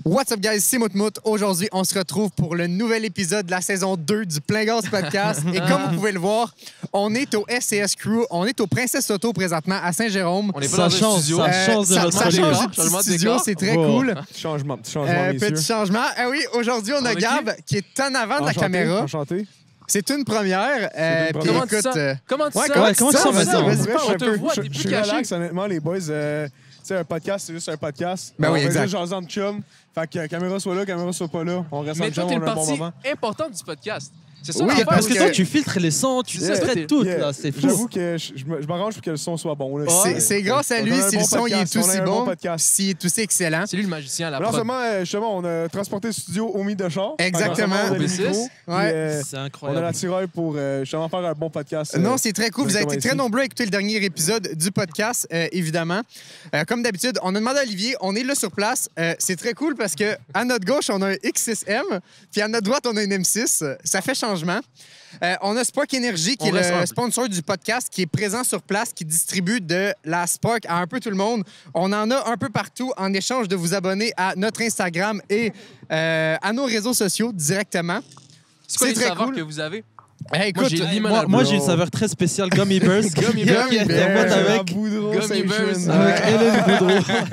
What's up, guys? C'est Moutmout. Aujourd'hui, on se retrouve pour le nouvel épisode de la saison 2 du Plein Gaz Podcast. Et comme vous pouvez le voir, on est au SCS Crew. On est au Princesse Auto présentement à Saint-Jérôme. On est pas dans un studio. Ça change de changement petit studio. C'est très cool. Changement, messieurs. Petit changement. Ah oui, aujourd'hui, on a Gab qui est en avant de la caméra. Enchanté. C'est une première. Puis Comment tu écoute, sens? Comment tu ouais, sens? comment tu sens, Vas-y, vas-y, on te voit, je t'es plus suis caché. relax, honnêtement, les boys. Tu sais, un podcast, c'est juste un podcast. Ben oui, on exact. va juste jaser entre chum. Fait que caméra soit là, caméra soit pas là. On reste en Mais toi, chum, t'es on une a un bon partie moment. importante du podcast. C'est ça, Oui, l'affaire, parce Parce que que- toi, tu filtres les sons, tu Yeah. traites tout, Yeah. là. C'est fou. J'avoue que je m'arrange pour que le son soit bon. là. Ouais. c'est grâce à On lui a un si bon le son il est podcast, on a aussi un bon, bon podcast. s'il est aussi excellent. c'est lui le magicien à la Non prod. seulement, justement, on a transporté le studio au mythe de char. Exactement. Fait que, Au B6. micro, puis, Ouais. C'est on a la incroyable. tireur pour justement faire un bon podcast. Non, c'est très cool. Vous avez été très ici. nombreux à écouter le dernier épisode du podcast, évidemment. Comme d'habitude, on a demandé à Olivier, on est là sur place. C'est très cool parce que à notre gauche, on a un X6M, puis à notre droite, on a une M6. Ça fait changement. On a Spark Energy, qui On est reste le humble. sponsor du podcast, qui est présent sur place, qui distribue de la Spark à un peu tout le monde. On en a un peu partout en échange de vous abonner à notre Instagram et à nos réseaux sociaux directement. C'est quoi les très saveurs cool. que vous avez? Hey, Moi, écoute, j'ai Moi, limonade. moi, j'ai une saveur très spéciale, Gummy Bears. Gummy Bears. Qui est Bears. faite avec Gummy Bears. Hélène Boudreau.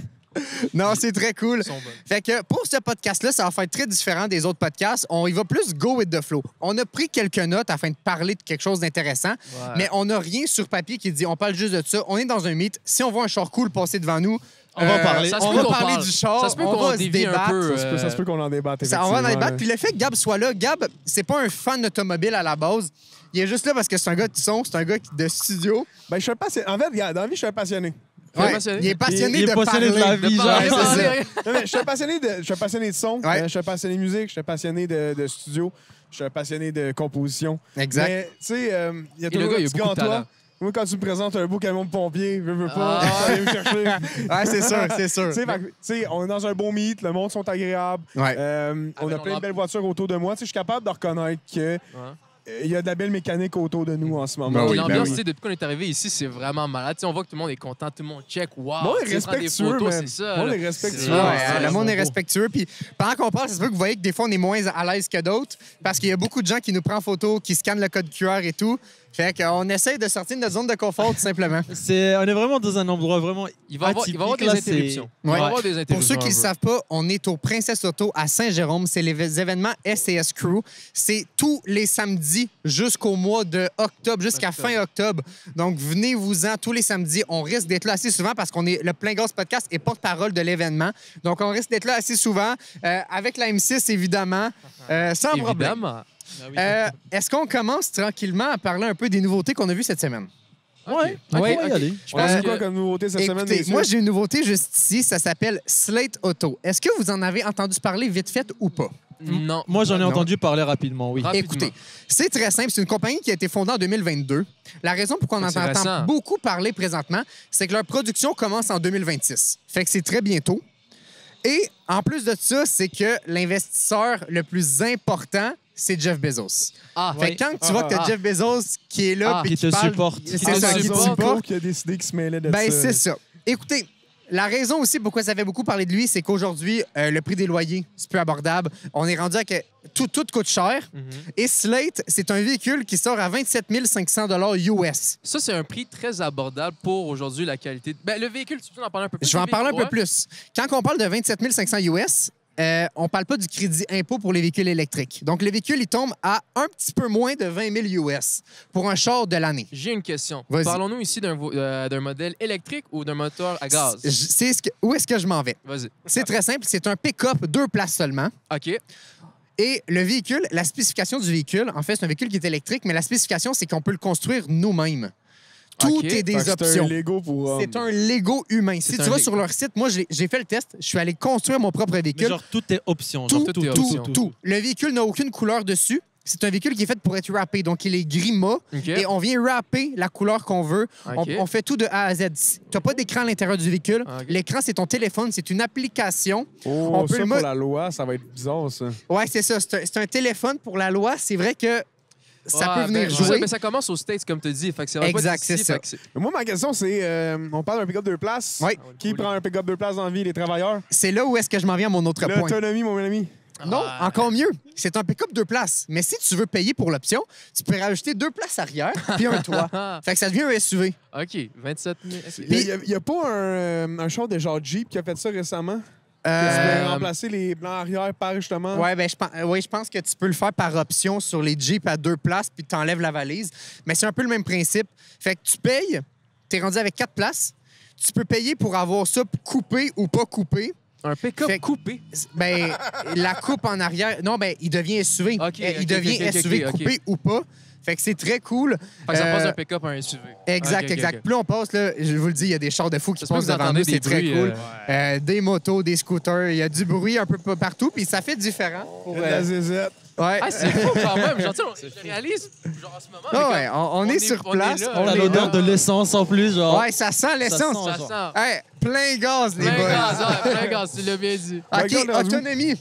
non, c'est très cool. Ils sont bonnes. Fait que pour ce podcast-là, ça va faire très différent des autres podcasts. On y va plus go with the flow. On a pris quelques notes afin de parler de quelque chose d'intéressant, mais on n'a rien sur papier qui dit on parle juste de ça. On est dans un mythe. Si on voit un char cool passer devant nous, On va en parler. Ça se on peut va qu'on parler parle. du char. Ça se peut on qu'on va se dévie un débattre. peu. Ça se peut qu'on en débatte. Ça, on va en effectivement, débattre. là. Puis le fait que Gab soit là, Gab, c'est pas un fan d'automobile à la base. Il est juste là parce que c'est un gars de son, c'est un gars de studio. Ben, je suis un passionné. En fait, regarde, dans la vie, je suis un passionné. Ouais, passionné? il est passionné Il est de passionné de parler. la vie, De genre. parler, c'est parler, ça. rien. Non, mais je suis un passionné de son, Ouais. je suis un passionné de musique, je suis un passionné de studio, je suis un passionné de composition. Exact. Mais, tu sais, il y a Et le toujours gars, un il a petit beaucoup gars en de toi. talent. Moi, quand tu me présentes un beau camion de pompier, veux pas, Ah. tu vas aller me chercher. Ouais, c'est sûr, c'est sûr. Tu sais, fait que, tu sais, on est dans un bon meet, le monde sont agréables, Ouais. on ben, a plein de belles voitures autour de moi. Tu sais, je suis capable de reconnaître que il y a de la belle mécanique autour de nous en ce moment. Ben oui, Et l'ambiance, oui. tu sais, depuis qu'on est arrivé ici, c'est vraiment malade. Tu sais, on voit que tout le monde est content, tout le monde check. Wow! Bon, tu sais, les prend des respectueux, photos, man. c'est ça. Bon, là. les respectueux. C'est Ouais, vraiment Ouais, ça. le monde est beau. respectueux. Puis pendant qu'on parle, ça se peut que vous voyez que des fois, on est moins à l'aise que d'autres parce qu'il y a beaucoup de gens qui nous prennent en photo, qui scannent le code QR et tout. Fait qu'on essaye de sortir de notre zone de confort, tout simplement. On est vraiment dans un endroit vraiment Il va y avoir atypique, des là, interruptions. Il va y Ouais. avoir des Pour interruptions. ceux qui ne le un peu. savent pas, on est au Princesse Auto à Saint-Jérôme. C'est les événements SCS Crew. C'est tous les samedis jusqu'au mois de octobre, jusqu'à fin octobre. Donc, venez-vous-en tous les samedis. On risque d'être là assez souvent parce qu'on est le Plein Gaz Podcast et porte-parole de l'événement. Donc, on risque d'être là assez souvent avec la M6, évidemment, sans problème. Évidemment. Est-ce qu'on commence tranquillement à parler un peu des nouveautés qu'on a vues cette semaine? Ouais, Ok, on va y ok. aller. Je On a pense vu quoi que... comme nouveauté cette semaine? Écoutez, messieurs? moi, j'ai une nouveauté juste ici. Ça s'appelle Slate Auto. Est-ce que vous en avez entendu parler vite fait ou pas? Non. Moi, j'en ai Non. entendu parler rapidement, oui. Rapidement. Écoutez, c'est très simple. C'est une compagnie qui a été fondée en 2022. La raison pour qu'on en C'est entend récent. beaucoup parler présentement, c'est que leur production commence en 2026. Fait que c'est très bientôt. Et en plus de ça, c'est que l'investisseur le plus important, c'est Jeff Bezos. Ah, Fait que quand tu vois que tu as Ah. Jeff Bezos qui est là Ah. puis Qui te parle, supporte. c'est Qui ça, te qui te supporte. supporte. Qui a décidé qu'il se mêlait de Ben, ça. c'est ça. Écoutez, la raison aussi pourquoi ça fait beaucoup parler de lui, c'est qu'aujourd'hui, le prix des loyers, c'est plus abordable. On est rendu à que tout coûte cher. Et Slate, c'est un véhicule qui sort à 27 500 US. Ça, c'est un prix très abordable pour aujourd'hui la qualité. Ben, le véhicule, tu peux en parler un peu plus? Je vais en le parler un peu véhicule? plus. Quand on parle de 27 500 US, on parle pas du crédit impôt pour les véhicules électriques. Donc, le véhicule, il tombe à un petit peu moins de 20 000 US pour un char de l'année. J'ai une question. Vas-y. Parlons-nous ici d'un modèle électrique ou d'un moteur à gaz? Où est-ce que je m'en vais? Vas-y. C'est très simple. C'est un pick-up 2 places seulement. OK. Et le véhicule, la spécification du véhicule, en fait, c'est un véhicule qui est électrique, mais la spécification, c'est qu'on peut le construire nous-mêmes. Tout OK. est Fait des que c'est options. un Lego pour C'est un Lego humain. Si C'est tu un vas Lego. sur leur site, moi, j'ai fait le test. Je suis allé construire mon propre Mais véhicule. genre, tout est option. tout, Genre, tout est tout, option. tout. Le véhicule n'a aucune couleur dessus. C'est un véhicule qui est fait pour être rappé. Donc, il est gris mat. OK. Et on vient rapper la couleur qu'on veut. OK. On fait tout de A à Z. Tu n'as pas d'écran à l'intérieur du véhicule. OK. L'écran, c'est ton téléphone. C'est une application. Oh, On peut ça, le pour mo- la loi, ça va être bizarre, ça. Ouais, c'est ça. C'est un téléphone pour la loi. C'est vrai que ça peut venir ben, jouer. Mais ça commence aux States, comme tu as dit. Fait que c'est vraiment Exact, pas c'est d'ici, ça. fait que c'est- Moi, ma question, c'est on parle d'un pick-up 2 places. Oui. Qui prend un pick-up 2 places dans la vie? Les travailleurs. C'est là où est-ce que je m'en viens à mon autre point. L'autonomie, mon ami. Non, Ah. encore mieux. C'est un pick-up 2 places. Mais si tu veux payer pour l'option, tu peux rajouter 2 places arrière puis un toit. Fait que ça devient un SUV. OK, 27 000. OK. Il n'y a pas un show de genre Jeep qui a fait ça récemment? Tu Euh, peux remplacer les blancs arrière par justement. Ouais, ben, je pense que tu peux le faire par option sur les Jeeps à 2 places puis tu enlèves la valise. Mais c'est un peu le même principe. Fait que tu payes, tu es rendu avec 4 places. Tu peux payer pour avoir ça coupé ou pas coupé. Un pick-up Fait- coupé. Ben, la coupe en arrière. Non, ben, il devient SUV. OK, il OK, devient OK, SUV OK. coupé ou pas. Fait que c'est très cool. Fait que ça passe Euh, d'un pick-up à un SUV. Exact, OK, OK, exact. OK. Plus on passe, là, je vous le dis, il y a des chars de fous qui Ça se peut passent que vous devant entendez nous, c'est des très bruits, cool. Des motos, des scooters, il y a du bruit un peu partout, puis ça fait différent. Pour, La zézette. ouais. Ah, c'est fou quand même. Genre, tu sais, je réalise, genre en ce moment. Ah mais ouais, quand on est sur place. là, on T'as est l'odeur là. de l'essence en plus, genre. Ouais, ça sent l'essence. Ça sent. sent. Hey, plein gaz, les Plein boys. gaz, ouais, plein gaz, tu l'as bien dit. OK, Regarde, rendu. autonomie.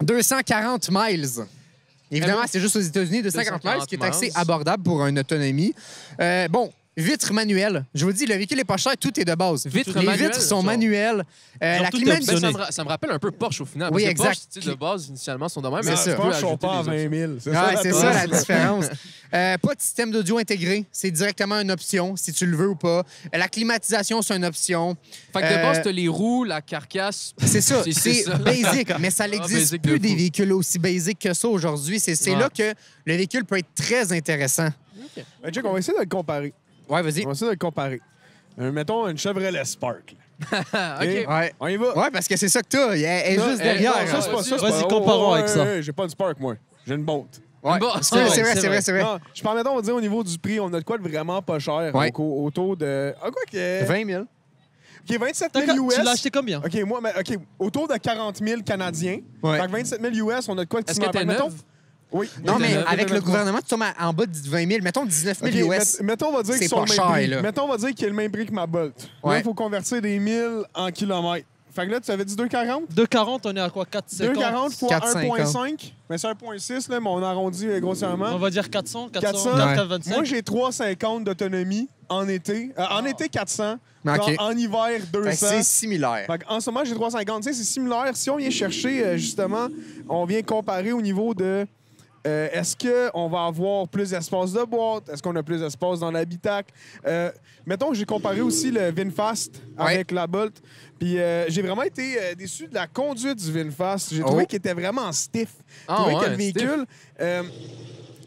240 miles. Évidemment, c'est juste aux États-Unis, 240 miles, ce qui est 240 assez miles. abordable pour une autonomie. Bon, vitres manuelles. Je vous dis, le véhicule est pas cher, tout est de base. Vitres Les manuelles, vitres sont genre. manuelles. La tout est climatisation. Ben, optionné. ça me rappelle un peu Porsche au final. Oui, parce que exact. Porsche, tu sais, de base, initialement, sont de même. C'est mais ça. tu Je peux pense qu'ils sont ajouter pas à des 20 options. 000. C'est Ouais, ça, c'est la ça la différence. différence. Pas de système d'audio intégré. C'est directement une option, si tu le veux ou pas. La climatisation, c'est une option. Fait que de base, t'as les roues, la carcasse. C'est ça, C'est c'est ça. basic, mais ça n'existe basic de plus des fou. véhicules aussi basiques que ça aujourd'hui. C'est Ouais. là que le véhicule peut être très intéressant. Ben, check, on va essayer de le comparer. Ouais, vas-y. On va essayer de le comparer. Mettons une Chevrolet Spark. là. OK. Ouais. On y va. Ouais, parce que c'est ça que t'as. Elle est Non, juste non, derrière. ça, c'est pas ça. c'est Vas-y, pas- comparons avec ça. J'ai pas une Spark, moi. J'ai une Bolt. Ouais. Bon, C'est vrai, ouais, c'est vrai, c'est vrai, c'est vrai. Non, je parle, mettons, on va dire au niveau du prix, on a de quoi de vraiment pas cher. Ouais. Autour de. Ah, quoi que. 20 000. OK, 27 T'as 000 US. Tu l'as acheté combien? OK, moi, mais, OK, autour de 40 000 Canadiens. Ouais. Fait que 27 000 US, on a de quoi de Est-ce que t'es mettons- neuve? Oui. Non, mais neuf, avec le gouvernement, tu tombes en bas de 20 000. Mettons 19 000 OK, US. mettons, on va dire C'est qu'ils sont pas le même cher, prix. là. Mettons, on va dire qu'il est le même prix que ma Bolt. Là, Ouais. il faut convertir des 1000 en kilomètres. Fait que là, tu avais dit 2,40? 2,40, on est à quoi? 4,50? 2,40 fois 4,50. 1,5. Mais c'est 1,6, là, mais on arrondit grossièrement. On va dire 400, 400, 400. 425. Moi, j'ai 3,50 d'autonomie en été. En été, 400. OK. Genre, en hiver, Fait que 200. c'est similaire. Fait en ce moment, j'ai 3,50. Tu sais, c'est similaire. Si on vient chercher, justement, on vient comparer au niveau de est-ce qu'on va avoir plus d'espace de boîte? Est-ce qu'on a plus d'espace dans l'habitacle? Mettons que j'ai comparé aussi le VinFast avec la Bolt. Puis j'ai vraiment été déçu de la conduite du VinFast. J'ai trouvé qu'il était vraiment stiff. J'ai Ah, trouvé que ouais, le véhicule...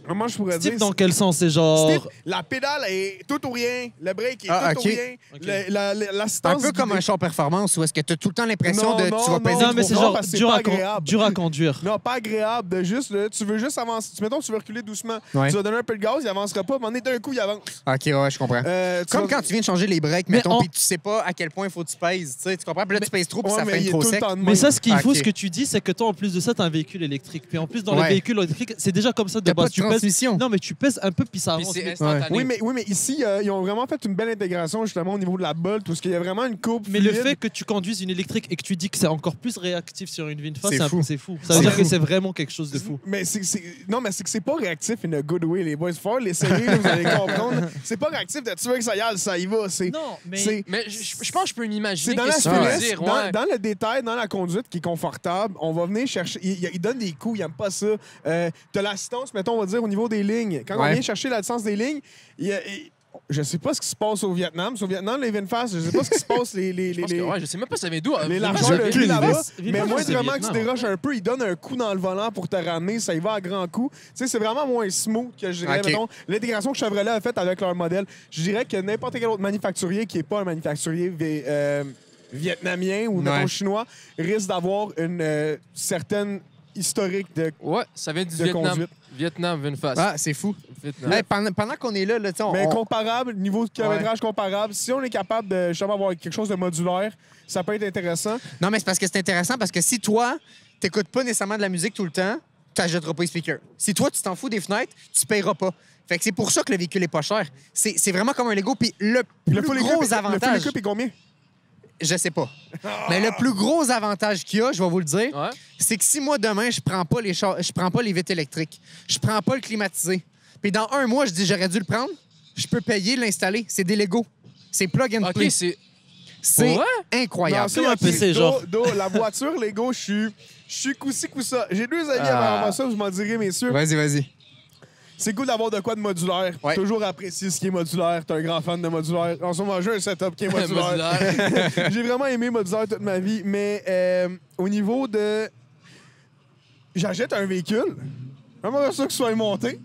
comment je pourrais Steve, dire? dans quel sens? C'est genre... Stiff. La pédale est tout ou rien. Le break est Ah, tout OK. ou rien. OK. L'assistance Un peu comme un guidée. char performance où est-ce que tu as tout le temps l'impression Non, de non, tu vas non. peser Non, mais trop c'est fort genre parce que c'est dur pas à, agréable. dur à conduire. Non, pas agréable. De juste, là, tu veux juste avancer. Mettons, tu veux reculer doucement. Ouais. Tu vas donner un peu de gaz, il avancera pas. Mais d'un coup, il avance. OK, ouais, je comprends. Comme quand tu viens de changer les breaks, Mais mettons, on- puis tu sais pas à quel point il faut que tu pèses. Tu sais, tu comprends? Puis là, tu pèses trop, puis ça mais fait il est trop tout le sec. temps de Mais même. ça, ce qu'il faut, OK. ce que tu dis, c'est que toi, en plus de ça, t'as un véhicule électrique. Puis en plus, dans Ouais. les véhicules électriques, c'est déjà comme ça de T'as pas base. de Tu pèses... transmission. Non, mais tu pèses un peu, puis ça Puis avance. c'est vite. instantané. Oui, mais ici, ils ont vraiment fait une belle intégration, justement, au niveau de la Bolt, parce qu'il y a vraiment une courbe Mais le fluide. fait que tu conduises une électrique et que tu dis que c'est encore plus réactif sur une VinFast, C'est fou. c'est fou. Ça veut C'est dire fou. que c'est vraiment quelque chose de fou. Mais non, mais c'est que c'est pas réactif in a good way, les boys. Faut falloir l'essayer, là, vous allez comprendre. C'est pas réactif de tuer que ça y aille, ça y va. C'est Non, mais... c'est- Mais je pense que je peux m'imaginer c'est dans la qu'est-ce que tu veux finesse, dire. Ouais. dans le détail, dans la conduite qui est confortable. On va venir chercher. Il donne des coups, il aime pas ça. T'as l'assistance, mettons, on va dire, au niveau des lignes. Quand on Ouais. vient chercher la distance des lignes, je sais pas ce qui se passe au Vietnam. Au Vietnam, les VinFast, je sais pas ce qui se passe Je pense que, ouais, je sais même pas ça vient d'où. les Vraiment, largeurs de je- vie là-bas. Vinfast, Mais c'est moindrement que tu Vietnam. déroges un peu, il donne un coup dans le volant pour te ramener. Ça y va à grand coup. Tu sais, c'est vraiment moins smooth que je dirais, OK. mettons, l'intégration que Chevrolet a faite avec leur modèle. Je dirais que n'importe quel autre manufacturier qui n'est pas un manufacturier vietnamien ou mettons, Ouais. chinois risque d'avoir une certaine historique de. Ouais, ça vient du De Vietnam. conduite. Vietnam, VinFast. Ah, c'est fou. Vietnam. Hey, pendant qu'on est là, tu sais, Mais on- comparable, niveau de kilométrage comparable, si on est capable de justement avoir quelque chose de modulaire, ça peut être intéressant. Non, mais c'est parce que c'est intéressant parce que si toi, t'écoutes pas nécessairement de la musique tout le temps, tu n'achèteras pas les speakers. Si toi, tu t'en fous des fenêtres, tu paieras pas. Fait que c'est pour ça que le véhicule est pas cher. C'est vraiment comme un Lego. Puis le plus gros avantage... Le full est combien? Je sais pas. Mais le plus gros avantage qu'il y a, je vais vous le dire, Ouais. c'est que si moi, demain, je prends pas les vitres électriques, je prends pas le climatisé, Puis dans un mois, je dis j'aurais dû le prendre. Je peux payer, l'installer. C'est des Lego. C'est plug and play. OK, c'est... C'est Ouais? incroyable. Non, c'est un PC, genre. La voiture Lego, je suis coup-ci, coup-ça. J'ai 2 amis Ah. avant ça, je m'en dirais, messieurs. Vas-y. C'est cool d'avoir de quoi de modulaire. Ouais. Toujours apprécier ce qui est modulaire. T'es un grand fan de modulaire. En ce moment, j'ai un setup qui est modulaire. Modulaire. J'ai vraiment aimé modulaire toute ma vie, mais au niveau de... J'achète un véhicule. J'aimerais ça que ce soit monté.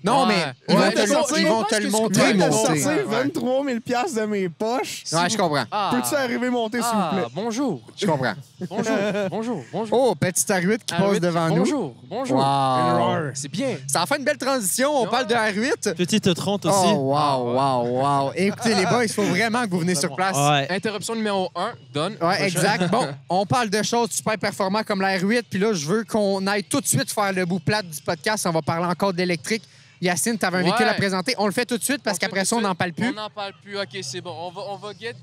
Non, Ouais. mais ils Ouais, vont te le montrer, Je viens de monter. sortir 23 000 $ de mes poches. Ouais, je comprends. Peux-tu arriver monter, s'il vous plaît? Bonjour. Je comprends. Bonjour. Oh, petite R8 qui passe devant nous. Bonjour. Wow. C'est bien. Ça a fait une belle transition. On parle de R8. Petite 30 aussi. Oh, wow. Écoutez, les boys, il faut vraiment que vous venez sur place. Ouais. Interruption numéro 1, donne. Ouais, exact. Bon, on parle de choses super performantes comme la R8, puis là, je veux qu'on aille tout de suite faire le bout plate du podcast. On va parler encore d'électrique. Yacine, tu avais un véhicule à présenter. On le fait tout de suite parce qu'après ça, on n'en parle plus. On n'en parle plus. OK, c'est bon. On va get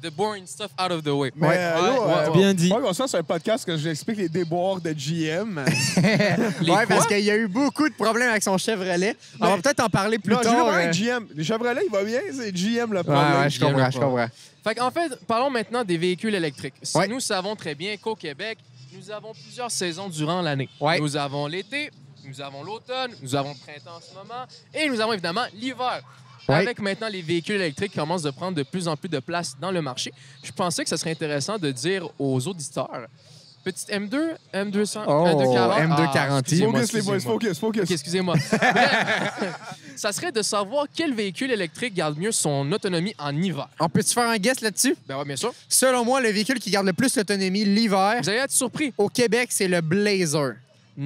the boring stuff out of the way. Mais Ouais. Bien dit. Moi, on se fait sur un podcast que j'explique les déboires de GM. Ouais, parce qu'il y a eu beaucoup de problèmes avec son Chevrolet. On va peut-être en parler plus Non, je tard. veux avec GM. Les Chevrolet, il va bien, c'est GM le problème. Ouais, je comprends. Fait qu'en fait, parlons maintenant des véhicules électriques. Ouais. Nous savons très bien qu'au Québec, nous avons plusieurs saisons durant l'année. Ouais. Nous avons l'été, nous avons l'automne, nous avons le printemps en ce moment, et nous avons évidemment l'hiver. Ouais. Avec maintenant les véhicules électriques qui commencent de prendre de plus en plus de place dans le marché, je pensais que ce serait intéressant de dire aux auditeurs, petite M2, M200, Oh, M240. M240. Excusez-moi, Focus, les boys, excusez-moi. focus. OK, excusez-moi. Bref, ça serait de savoir quel véhicule électrique garde mieux son autonomie en hiver. On peut-tu faire un guess là-dessus? Ben oui, bien sûr. Selon moi, le véhicule qui garde le plus d'autonomie l'hiver Vous allez être surpris. au Québec, c'est le Blazer. En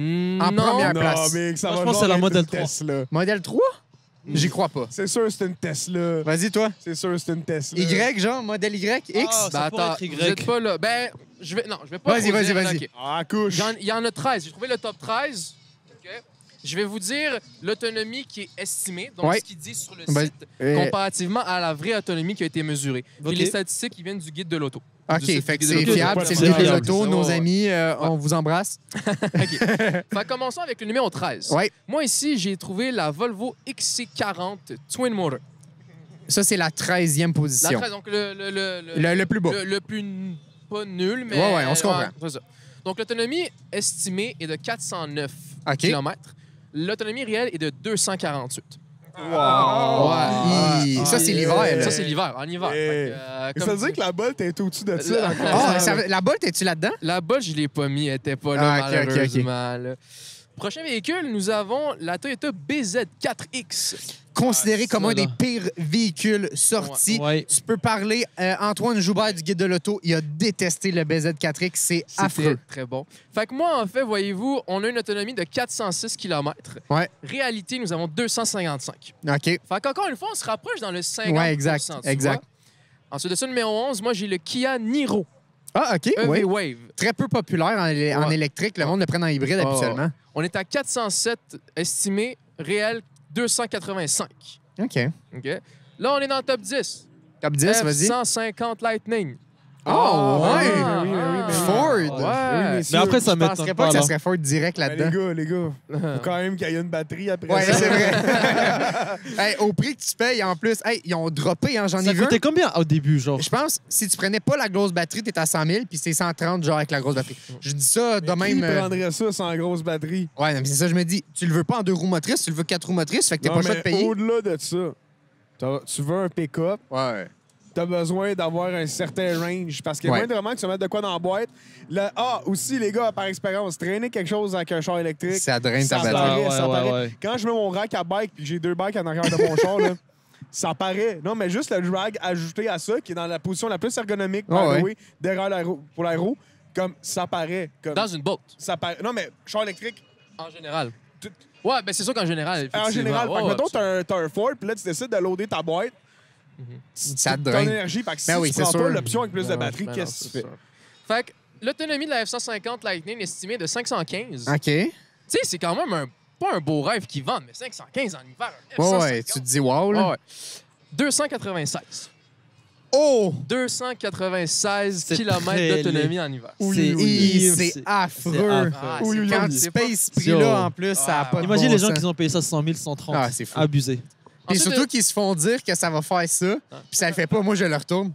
première Non, place. mais ça Moi, va je pense que c'est la genre être Model une 3. Tesla. Modèle 3? J'y crois pas. C'est sûr, c'est une Tesla. Vas-y, toi. C'est sûr, c'est une Tesla. Y, genre, modèle Y, X? Ah, ça pourrait être Y. vous êtes pas là. Ben, je vais pas. Vas-y, vous vas-y, dire, vas-y. OK. Ah, couche. Il y en a 13. J'ai trouvé le top 13. OK. Je vais vous dire l'autonomie qui est estimée, donc Ouais. ce qu'ils disent sur le Ben, site, comparativement à la vraie autonomie qui a été mesurée. OK. Et les statistiques qui viennent du guide de l'auto. OK, Du site fait que du guide de c'est l'auto. fiable, Ouais, c'est c'est le guide de fiable, l'auto, ça, nos ouais. amis, on vous embrasse. OK. Fait que commençons avec le numéro 13. Ouais. Moi, ici, j'ai trouvé la Volvo XC40 Twin Motor. Ça, c'est la 13e La position. 13, donc Le plus bas. Le plus pas nul, mais... Ouais, on se comprend. c'est ça. Donc, l'autonomie estimée est de 409 OK. km. L'autonomie réelle est de 248. Ouais. Ça, c'est l'hiver, là. Ça, c'est l'hiver, en hiver. Eh. Fait que, Ça comme veut dire dit- que la Bolt est au-dessus de ça. La- dans le Ah, classement. la Bolt, es-tu là-dedans? La botte, je l'ai pas mis, elle était pas là, Ah, ok, ok, ok. malheureusement. là. Prochain véhicule, nous avons la Toyota BZ4X. Considéré comme un ça, des là. pires véhicules sortis. Ouais. Tu peux parler, Antoine Joubert du Guide de l'Auto, il a détesté le BZ4X, c'est C'était affreux. très bon. Fait que moi, en fait, voyez-vous, on a une autonomie de 406 km. Ouais. Réalité, nous avons 255. OK. Fait qu'encore une fois, on se rapproche dans le 50 Ouais, exact, tu exact. vois. Ensuite de ça, numéro 11, moi, j'ai le Kia Niro Ah, OK, EV oui. Wave. Très peu populaire en Ouais. électrique. Le monde le prend en hybride Oh. habituellement. On est à 407 estimé, réel 285. OK. OK? Là, on est dans le top 10. Top 10, vas-y. F-150 Lightning. Oh, ouais. Ben oui, ben oui. Ford. Oui, Ouais. messieurs. Mais après, ça Je m'étonne penserais pas pas. que ça là. serait Ford direct Ben, là-dedans. les gars, faut quand même qu'il y ait une batterie après Ouais, ça. c'est vrai. Hey, au prix que tu payes, en plus, hey, ils ont droppé, hein, j'en ai Ça vu un. coûtait combien au début, genre? Je pense, si tu prenais pas la grosse batterie, t'es à 100 000, puis c'est 130, genre, avec la grosse batterie. Je dis ça de Qui même... prendrait ça sans grosse batterie? Ouais, non, mais c'est ça, je me dis, tu le veux pas en 2 roues motrices, tu le veux 4 roues motrices, fait que t'es Non, pas le choix de mais payer. au-delà de ça, tu veux un pick-up, Ouais. t'as besoin d'avoir un certain range. Parce que Ouais. moindrement que tu mettes de quoi dans la boîte. Aussi, les gars, par expérience, traîner quelque chose avec un char électrique. Ça draine ta ça batterie. paraît, Ouais, ça ouais, paraît. ouais. Quand je mets mon rack à bike puis que j'ai 2 bikes en arrière de mon char, là, ça paraît. Non, mais juste le drag ajouté à ça, qui est dans la position la plus ergonomique Ouais, ouais. oui, derrière pour l'aéro, comme ça paraît. Comme, Dans une boat, ça paraît. Non, mais char électrique, en général. Tout- Ouais, ben c'est sûr qu'en général. en effectivement. général. Ouais, Fait que, ouais, mettons, t'as un Ford, puis là, tu décides de loader ta boîte. Ça te Ton draine. énergie, fait que si Ben oui, tu c'est prends sûr. pas l'option avec plus de Ben batterie, non, qu'est-ce que tu c'est fais? sûr. Fait que l'autonomie de la F-150 Lightning estimée de 515. OK. Tu sais, c'est quand même pas un beau rêve qu'ils vendent, mais 515 en hiver. un Ouais, F-150. ouais, tu te dis wow, là. Ouais, ouais. 296. Oh! 296 C'est km très d'autonomie en hiver. C'est affreux. Ah, Oui, c'est- oui, Quand oui. tu c'est payes ce prix-là, en plus, ça n'a pas de Imagine bon les gens sens. qui ont payé ça 100 000, 130. Ah, c'est fou. Abusé. Et Ensuite, surtout qu'ils se font dire que ça va faire ça, puis ça le fait pas, moi je le retourne.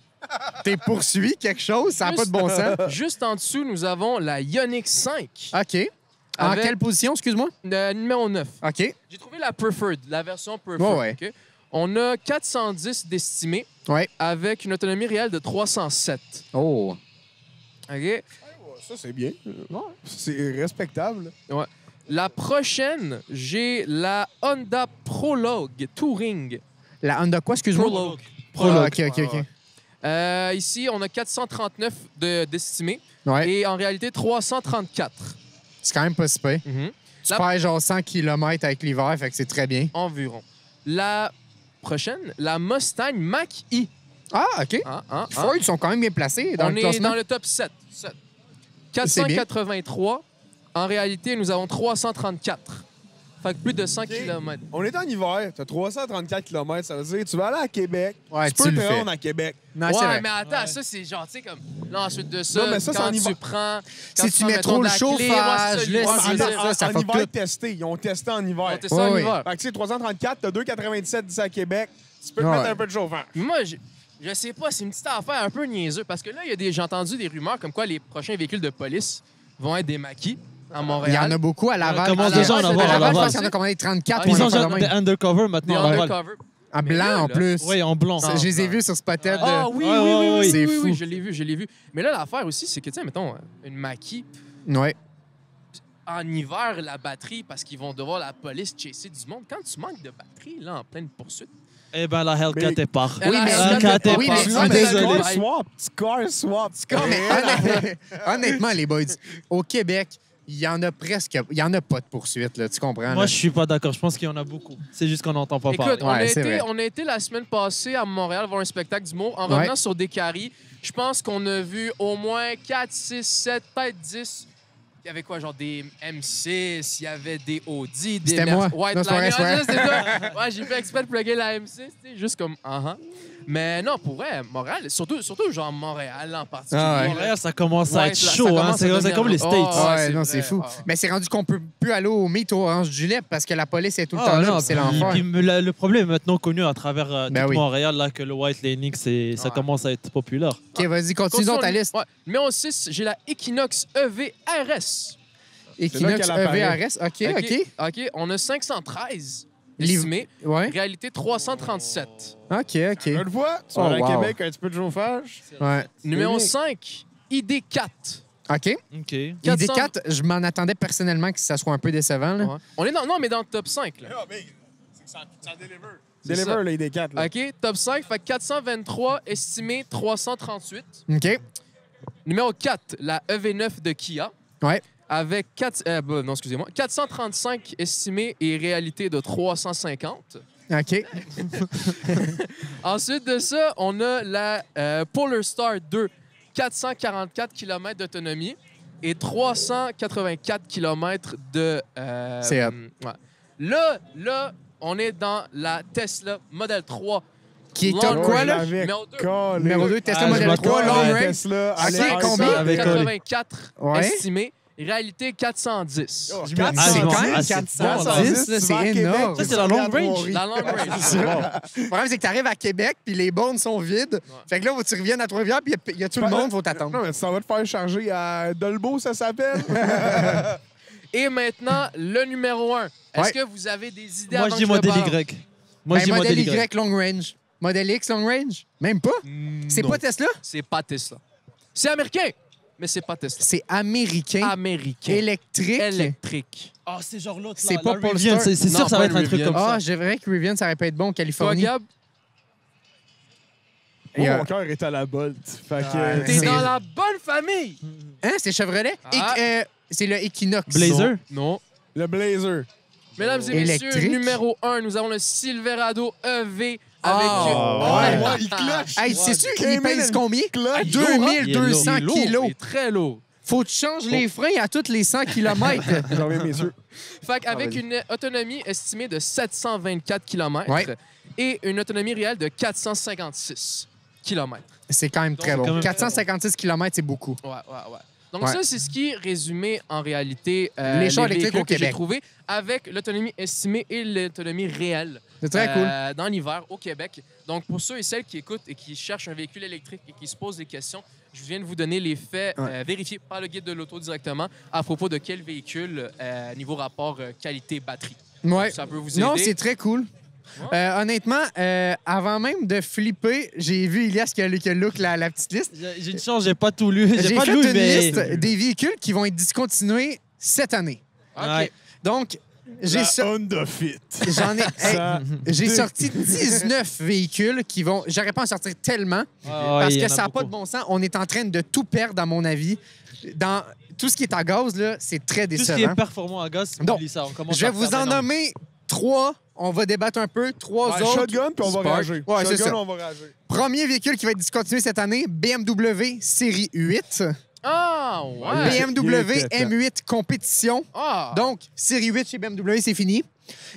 T'es poursuivi quelque chose, ça n'a pas de bon sens. Juste en dessous, nous avons la Ioniq 5. OK. En Avec- quelle position, excuse-moi? Numéro 9. OK. J'ai trouvé la Preferred, la version Preferred. Ouais. OK? On a 410 d'estimé Ouais. avec une autonomie réelle de 307. Oh. OK? Ça, c'est bien. C'est respectable. La prochaine, j'ai la Honda Prologue Touring. La Honda quoi, excuse-moi? Prologue. Prologue. OK, OK, OK. Ici, on a 439 d'estimé Ouais. et en réalité 334. C'est quand même pas si pire. Tu La- perds genre 100 km avec l'hiver, fait que c'est très bien. Environ. La prochaine, la Mustang Mach-E. Ah, OK. Ford, ils sont quand même bien placés dans On le est classement. dans le top 7. C'est bien. 483. En réalité, nous avons 334. Fait que plus de 100 km. On est en hiver, t'as 334 km, ça veut dire que tu vas aller à Québec. Ouais, tu peux le te fais. rendre à Québec. Non, c'est Ouais, vrai. mais attends, Ouais. ça, c'est genre, tu sais, comme. Là, ensuite de ça, Non, mais ça, c'est quand en hiver. tu prends. Si quand tu prends, mets mettons, trop le de la clé, chauffage, ouais, là, c'est c'est ça, ça, je veux dire. ça en fuck hiver tout. testé. Ils ont testé en On hiver. testé en Ouais, hiver. Fait que tu sais, 334, t'as 2,97 d'ici à Québec. Tu peux te Ouais. mettre un peu de chauffage. Mais moi, je sais pas, c'est une petite affaire un peu niaiseux. Parce que là, j'ai entendu des rumeurs comme quoi les prochains véhicules de police vont être des maquis à Il y Montréal. en a beaucoup à Laval. commence déjà à en À avoir à Laval, je Laval. pense qu'il y en a commandé 34 Ah, ou Ils un ont affaire de genre même. des undercover Des maintenant. à Laval. undercover. En Mais blanc, là, en là, plus. Oui, en blanc. Ah. Je les ai vus sur Spotted. Ah oui, Ouais, oui, ouais, oui, ouais, oui, c'est oui, fou. oui, je l'ai vu. Mais là, l'affaire aussi, c'est que, tu sais, mettons, une Mach-E, Ouais. en hiver, la batterie, parce qu'ils vont devoir la police chasser du monde. Quand tu manques de batterie, là, en pleine poursuite, Eh ben, la Hellcat Mais- est part. Oui, mais- La Hellcat est Oui, mais- part. non, Je suis mais- désolé. Scar swap. Non, mais honnêtement, les boys, au Québec, il y en a pas de poursuite, là, tu comprends? Moi, là? je suis pas d'accord. Je pense qu'il y en a beaucoup. C'est juste qu'on n'entend pas parler. écoute, Ouais, c'est vrai. on a été la semaine passée à Montréal voir un spectacle d'humour. En Ouais. revenant sur Descaries, je pense qu'on a vu au moins 4, 6, 7, peut-être 10. Il y avait quoi, genre des M6, il y avait des Audi, des C'était moi. White Non, c'est pas vrai, Liner. c'est vrai. Ouais, c'est ça. Ouais, j'ai fait exprès de plugger la M6, tu sais, juste comme Mais non, pour vrai, Montréal, surtout genre Montréal en particulier. Ah ouais. Montréal, ça commence Ouais, à être ça chaud. commence Hein. à C'est devenir- comme les States. Oh, Ouais, c'est non, vrai. c'est fou. Ah. Mais c'est rendu qu'on peut plus aller au Meet au Orange Juliette parce que la police est tout le Ah, temps là, non, puis c'est puis- l'enfer. puis le problème est maintenant connu à travers Ben tout oui. Montréal, là, que le white laning, ça Ouais. commence à être populaire. OK, vas-y, continue dans ta liste. Ouais. Numéro 6, j'ai la Equinox EV RS. Equinox qu'elle apparaît. EVRS, OK. OK, on a 513 Liv- estimés. Ouais, Réalité 337. OK. Une fois, tu vas Oh, aller à wow. Québec, un petit peu de chauffage. Ouais. Numéro unique. 5, ID4. OK. OK. 400. ID4, je m'en attendais personnellement que ça soit un peu décevant. Là. Ouais. On est non, mais dans le top 5. Là. C'est ça. Deliver, là, des 4. Là. OK, top 5, fait 423, estimé 338. OK. Numéro 4, la EV9 de Kia. Ouais. Avec 435 estimés et réalité de 350. OK. Ensuite de ça, on a la Polestar 2, 444 km d'autonomie et 384 km de... C'est up. ouais. Là, on est dans la Tesla Model 3. Qui est Long top quoi, je là? l'avais Numéro 2, collé. Numéro 2, Tesla Ah, je Model vois 3, quoi, long Ouais, range. Tesla, allez, Ok, allez, combien? ça, Avec 484 Ouais. estimés, réalité 410. Oh, C'est 410, Ah, quand même ah, c'est 410, bon, là, tu vas à c'est Québec, énorme. Ça, c'est la long range. La long range. Le problème, c'est que tu arrives à Québec, puis les bornes sont vides. Fait que là, faut que tu reviennes à Trois-Rivières, puis il y a tout le monde, faut t'attendre. Non, mais ça va te faire charger à Dolbeau, ça s'appelle. Et maintenant, le numéro 1. Est-ce Ouais. que vous avez des idées Moi, avant je dis que je le modèle barre? Y. Moi, je dis Modèle modèle Y. Y long range. Modèle X long range? Même pas? C'est Non. pas Tesla? C'est pas Tesla. C'est américain, mais c'est pas Tesla. C'est américain, Américain. électrique. Électrique. Ah, c'est genre l'autre. C'est là, pas la Polestar. Rivian, c'est Non, sûr que ça pas va être un le truc Rivian. comme ça. Ah, j'ai vrai que Rivian, ça aurait pu être bon en Toi, Californie. Gab, Et, Mon cœur est à la Bolt. Fait que, t'es c'est- dans la bonne famille. Hein, c'est Chevrolet? Ah. C'est le Equinox. Blazer? Non. le Blazer. Mesdames et messieurs, Électrique. numéro 1, nous avons le Silverado EV avec... Ah, ouais. Ouais, il cloche. Hey, sais-tu qu'il Cayman pèse combien? Clutch. 2200 Il est lourd, il kilos. est très lourd. Faut que tu changes les freins à tous les 100 km. J'en reviens, messieurs. Fait qu'avec vas-y. une autonomie estimée de 724 km Ouais. et une autonomie réelle de 456. km. C'est quand même très c'est quand bon. même 456 km, c'est beaucoup. Ouais. Donc Ouais. ça, c'est ce qui résumait en réalité Les chars électriques véhicules au que j'ai Québec. trouvés avec l'autonomie estimée et l'autonomie réelle C'est très cool. dans l'hiver au Québec. Donc pour ceux et celles qui écoutent et qui cherchent un véhicule électrique et qui se posent des questions, je viens de vous donner les faits vérifiés par le guide de l'auto directement à propos de quel véhicule niveau rapport qualité-batterie. Ouais. Ça peut vous aider. Non, c'est très cool. Honnêtement, avant même de flipper, j'ai vu Ilias qui a look la petite liste. J'ai une chance, j'ai pas tout lu. J'ai pas fait lu, une mais... liste des véhicules qui vont être discontinués cette année. OK. Ouais. Donc, j'ai La Honda Fit. j'en ai Ça j'ai sorti 19 véhicules qui vont j'aurais pas en sortir tellement parce que ça n'a pas de bon sens. On est en train de tout perdre à mon avis. Dans tout ce qui est à gaz là, c'est très Tout ce décevant. qui est performant à gaz, Donc, oublie ça. On commence Je vais à vous faire en maintenant. nommer 3. On va débattre un peu. 3 Ouais, autres. shotgun, puis on va Spark. rager. Ouais, c'est Shotgun, ça. on va rager. Premier véhicule qui va être discontinué cette année, BMW série 8. Ah, ouais. BMW Il était M8 compétition. Ah. Donc, série 8 chez BMW, c'est fini.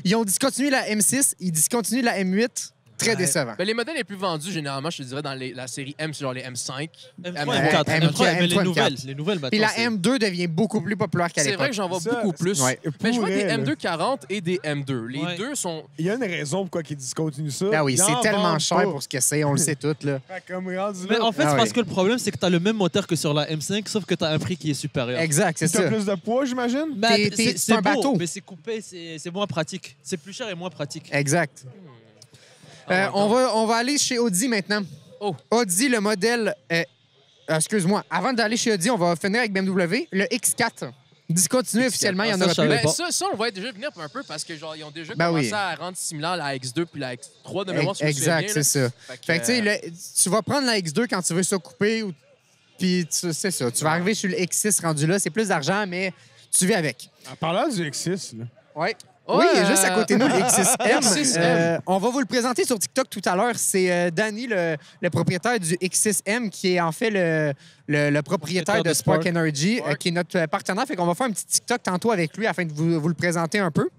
Ils ont discontinué la M6, ils discontinuent la M8. Très décevant. Ben, les modèles les plus vendus, généralement, je te dirais, dans la série M, c'est genre les M5. M3, M3, M4, M3, mais les M4. nouvelles maintenant. Puis la c'est- M2 devient beaucoup plus populaire qu'à C'est vrai l'époque. que j'en vois Ça, beaucoup plus. ouais. Mais je vois des Pourrait, là. M240 et des M2. Les Ouais. deux sont... Il y a une raison pourquoi ils discontinuent ça. Ah oui, Ils c'est en tellement vendent cher pas. pour ce que c'est, on le sait tout. Là. Fait comme rendu Mais là, en fait, Ah c'est ouais. parce que le problème, c'est que tu as le même moteur que sur la M5, sauf que tu as un prix qui est supérieur. Exact, c'est t'as ça. plus de poids, j'imagine? Mais c'est un beau, bateau. Mais c'est coupé, c'est moins pratique. C'est plus cher et moins pratique. Exact. On va aller chez Audi maintenant. Oh. Audi, le modèle... excuse-moi. Avant d'aller chez Audi, on va finir avec BMW. Le X4. Discontinué officiellement, il y en ça, aura je plus. savais Ben, pas. ça, on va déjà venir un peu parce que genre ils ont déjà Ben commencé oui. à rendre similaire la X2 puis la X3 de mémoire. si je me souviens Exact, bien, c'est là. ça. Fait que, tu sais, tu vas prendre la X2 quand tu veux ça couper, puis c'est ça. Tu vas arriver sur le X6 rendu là. C'est plus d'argent, mais tu vis avec. En parlant du X6, là. Ouais. Ouais, Oui, il est juste à côté de nous, le X6M. X6M. On va vous le présenter sur TikTok tout à l'heure. C'est Danny, le propriétaire du X6M, qui est en fait le propriétaire de Spark Energy, Spark. qui est notre partenaire. Fait qu'on va faire un petit TikTok tantôt avec lui afin de vous le présenter un peu.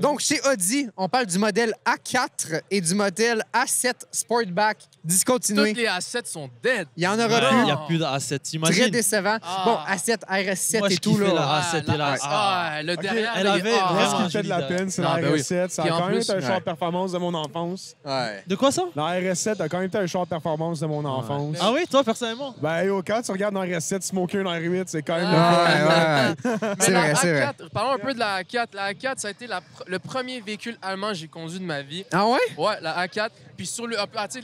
Donc, chez Audi, on parle du modèle A4 et du modèle A7 Sportback discontinué. Toutes les A7 sont dead. Il y en aura Ouais, plus. il n'y a plus d'A7, Très t'imagines? décevant. Ah. Bon, A7, RS7 Moi, je et tout, kiffais là. la A7 et la A. Ah, le Ok, derrière. elle là, avait ah. Là, ce vraiment qui me fait de la joli, peine, c'est Non, la ben oui. RS7. Ça Puis a en quand même plus, été un char ouais. de performance de mon enfance. Ouais. De quoi ça? La RS7 a quand même été un char de performance de mon enfance. Ah oui, toi, personnellement? Ben, yo, quand tu regardes dans RS7, smoker dans R8, c'est quand même Ah. le fun. Ouais. Mais C'est la vrai, c'est vrai. A4, parlons un peu de la A4. La A4, ça a été le premier véhicule allemand que j'ai conduit de ma vie. Ah ouais? Ouais, la A4. Puis sur le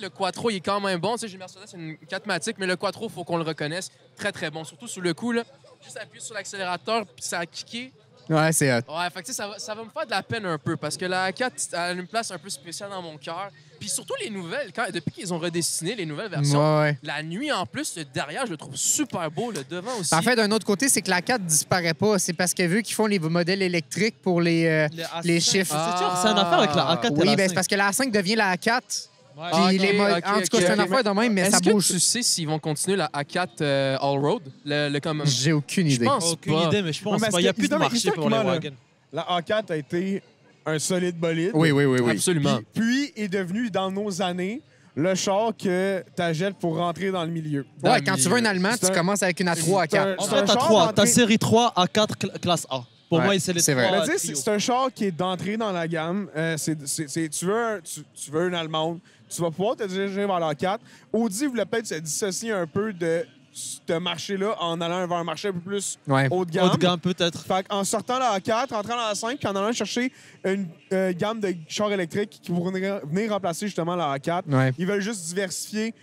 Quattro, il est quand même bon. Tu sais, j'ai Mercedes, c'est une 4matic, mais le Quattro, il faut qu'on le reconnaisse. Très, très bon. Surtout sur le coup, là. Juste appuyer sur l'accélérateur, puis ça a kické. Ouais, c'est hot. Ouais, fait que tu sais, ça va me faire de la peine un peu parce que la A4 a une place un peu spéciale dans mon cœur. Puis surtout les nouvelles, depuis qu'ils ont redessiné les nouvelles versions, Ouais. la nuit en plus, le derrière, je le trouve super beau, le devant aussi. En fait, d'un autre côté, c'est que la 4 disparaît pas. C'est parce que vu qu'ils font les modèles électriques pour les chiffres. C'est sûr, c'est une affaire avec la A4 et Oui, la ben, 5. c'est parce que la 5 devient la 4. Ouais. Puis Ah, ok, les ok, en tout cas, ok, c'est une ok. affaire de même, mais Est-ce ça que bouge. tu sais s'ils vont continuer la A4 All-Road? Comme... J'ai aucune Je idée. pense Aucune pas. idée, mais je pense Ouais, mais pas. Il n'y a est-ce que- plus de marché pour les historiquement, là, wagons. La A4 a été un solide bolide. Oui. Absolument. Puis est devenu, dans nos années, le char que t'achètes pour rentrer dans le milieu. Ouais, quand tu veux un Allemand, C'est tu un- commences avec une A3, c'est un- A4. En c'est fait, un t'as char 3. d'entrée- T'as série 3 à 4 classe A. Pour Ouais, moi, c'est les c'est 3 vrai. Mais tu sais, c'est un char qui est d'entrée dans la gamme. Tu veux une allemande, tu vas pouvoir te diriger vers la 4. Audi voulait peut-être se dissocier un peu de ce marché-là en allant vers un marché un peu plus Ouais. haut de gamme. Haut de gamme, peut-être. Fait en sortant la A4, entrant dans la 5, puis en allant chercher une gamme de chars électriques qui vont venir remplacer justement la A4, Ouais. ils veulent juste diversifier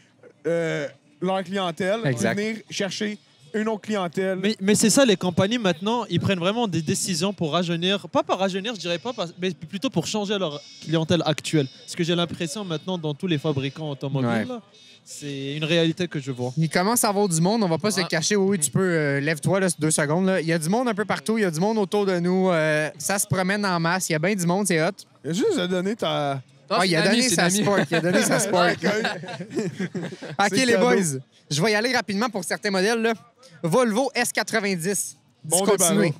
leur clientèle, Exact. venir chercher une autre clientèle. Mais c'est ça, les compagnies, maintenant, ils prennent vraiment des décisions pour rajeunir. Pas pour rajeunir, je dirais pas, mais plutôt pour changer leur clientèle actuelle. Ce que j'ai l'impression maintenant dans tous les fabricants automobiles, Ouais. là, c'est une réalité que je vois. Il commence à avoir du monde, on va pas se Ouais. cacher. Oui, tu peux, lève-toi, là, 2 secondes. Là. Il y a du monde un peu partout, il y a du monde autour de nous. Ça se promène en masse, il y a bien du monde, c'est hot. Il a juste à donner ta... Ah, il a c'est une donné amie, sa c'est une amie. Spark. Il a donné sa Spark. OK, C'est les cadeau. boys, je vais y aller rapidement pour certains modèles. Là. Volvo S90, Bon discontinué. débarras.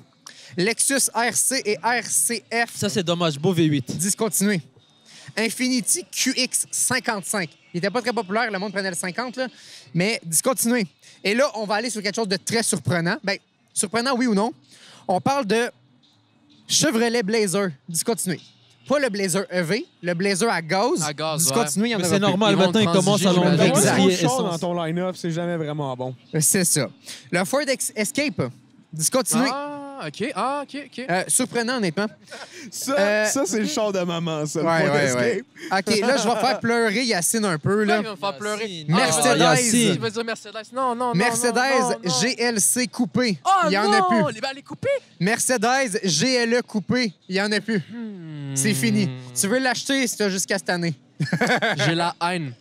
Lexus RC et RCF, Ça, c'est dommage. Beau V8. discontinué. Infiniti QX55. Il n'était pas très populaire, le monde prenait le 50, là, mais discontinué. Et là, on va aller sur quelque chose de très surprenant. Bien, surprenant, oui ou non? On parle de Chevrolet Blazer discontinué. Pas le Blazer EV, le Blazer à gaz. À gaz, discontinué, il y en Mais a c'est normal, Ils vont maintenant, ils commencent à transiger, l'enlever. j'imagine. Exact. Gros Crier char dans essence. ton line-up, c'est jamais vraiment bon. C'est ça. Le Ford Escape discontinué. Ah, OK. Surprenant, honnêtement. Ça, c'est le char de maman, ça. le Ford Escape. OK, là, je vais faire pleurer Yacine un peu. Là, Là. il va me faire pleurer. Mercedes. Il va dire Mercedes. Non. Mercedes GLC coupé. Oh, Il y en a plus. Les coupés. Mercedes GLE coupé. Il y en a plus. C'est fini. Tu veux l'acheter si tu as jusqu'à cette année. J'ai la haine.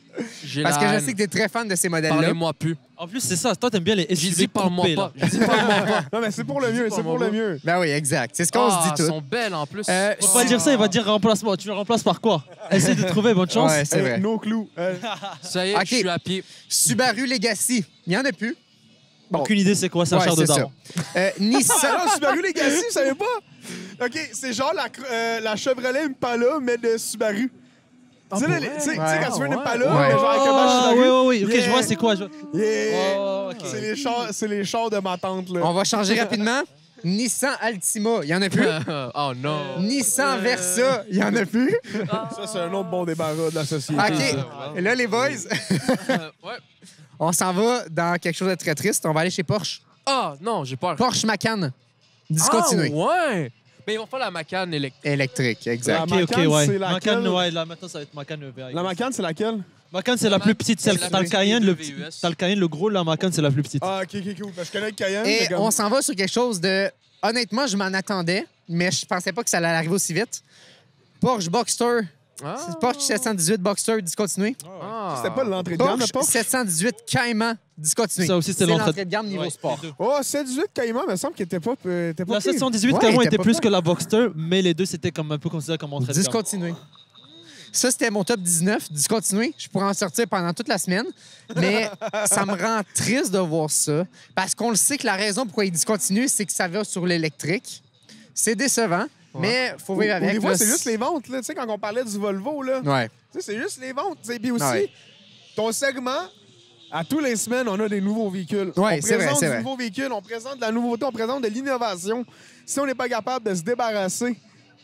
Parce que je sais que tu es très fan de ces modèles-là. Parlez-moi plus. En plus, c'est ça. Toi, t'aimes bien les J'ai SUV dit parle-moi coupés, pas. là. J'ai dit parle-moi pas. Non, mais c'est pour le mieux, c'est pour le mieux. Ben oui, exact. C'est ce qu'on se dit Elles tout. sont belles en plus. Faut pas dire ça, il va dire remplacement. Tu le remplaces par quoi? Essaye de trouver, bonne chance. Ouais, c'est vrai. No clous. Ça y est, OK. je suis à pied. Subaru Legacy. Il n'y en a plus. Bon. Aucune idée c'est quoi, c'est un Ouais, char de c'est ça. daron. Nissan. Ah non, Subaru Legacy, vous savez pas? OK, c'est genre la Chevrolet Impala, mais de Subaru. Tu sais, quand tu veux une Impala, Ouais. mais genre avec un badge Ah, Subaru. oui. Ok, Yeah. je vois c'est quoi. Yeah. Oh, ok. C'est les chars de ma tante, là. On va changer rapidement. Nissan Altima. Il n'y en a plus. Oh non. Nissan Versa. Il n'y en a plus. Ça, c'est un autre bon débarras de la société. OK. Et là, les boys, Ouais. on s'en va dans quelque chose de très triste. On va aller chez Porsche. Ah non, j'ai peur. Porsche Macan. Discontinué. Ah, ouais. Mais ils vont faire la Macan électrique. Électrique, exact. La Ok, Macan, ouais. c'est laquelle? Macan, ouais, là maintenant ça va être Macan EV. La Macan, c'est laquelle? Macan, c'est la plus petite. c'est Celle, la t'as le plus Cayenne, petite le VUS. t'as le Cayenne, le gros, la Macan, c'est la plus petite. Ah, ok, cool. Parce que je connais le Cayenne. Et c'est comme- on s'en va sur quelque chose de... Honnêtement, je m'en attendais, mais je pensais pas que ça allait arriver aussi vite. Porsche Boxster. Ah. Porsche 718 Boxster discontinué. Ah. C'était pas l'entrée de gamme, Porsche de Porsche? 718 Cayman discontinué. Ça aussi, c'est l'entrée de gamme niveau Ouais, sport. les deux. Oh, 718 Cayman, me semble qu'il était pas La pire. 718 Ouais, carrément il était était pas plus pire. que la Boxster, mais les deux c'était comme un peu considéré comme entrée de gamme. Discontinué. Ça, c'était mon top 19. Discontinué. Je pourrais en sortir pendant toute la semaine. Mais ça me rend triste de voir ça. Parce qu'on le sait que la raison pourquoi il discontinue, c'est que ça va sur l'électrique. C'est décevant, mais il faut vivre avec. Des fois, là. c'est juste les ventes. Là. Tu sais, quand on parlait du Volvo, là, Ouais. tu sais, c'est juste les ventes. Tu sais. Puis aussi, Ouais. ton segment, à tous les semaines, on a des nouveaux véhicules. Ouais, on c'est vrai, présente c'est des vrai. nouveaux véhicules, on présente de la nouveauté, on présente de l'innovation. Si on n'est pas capable de se débarrasser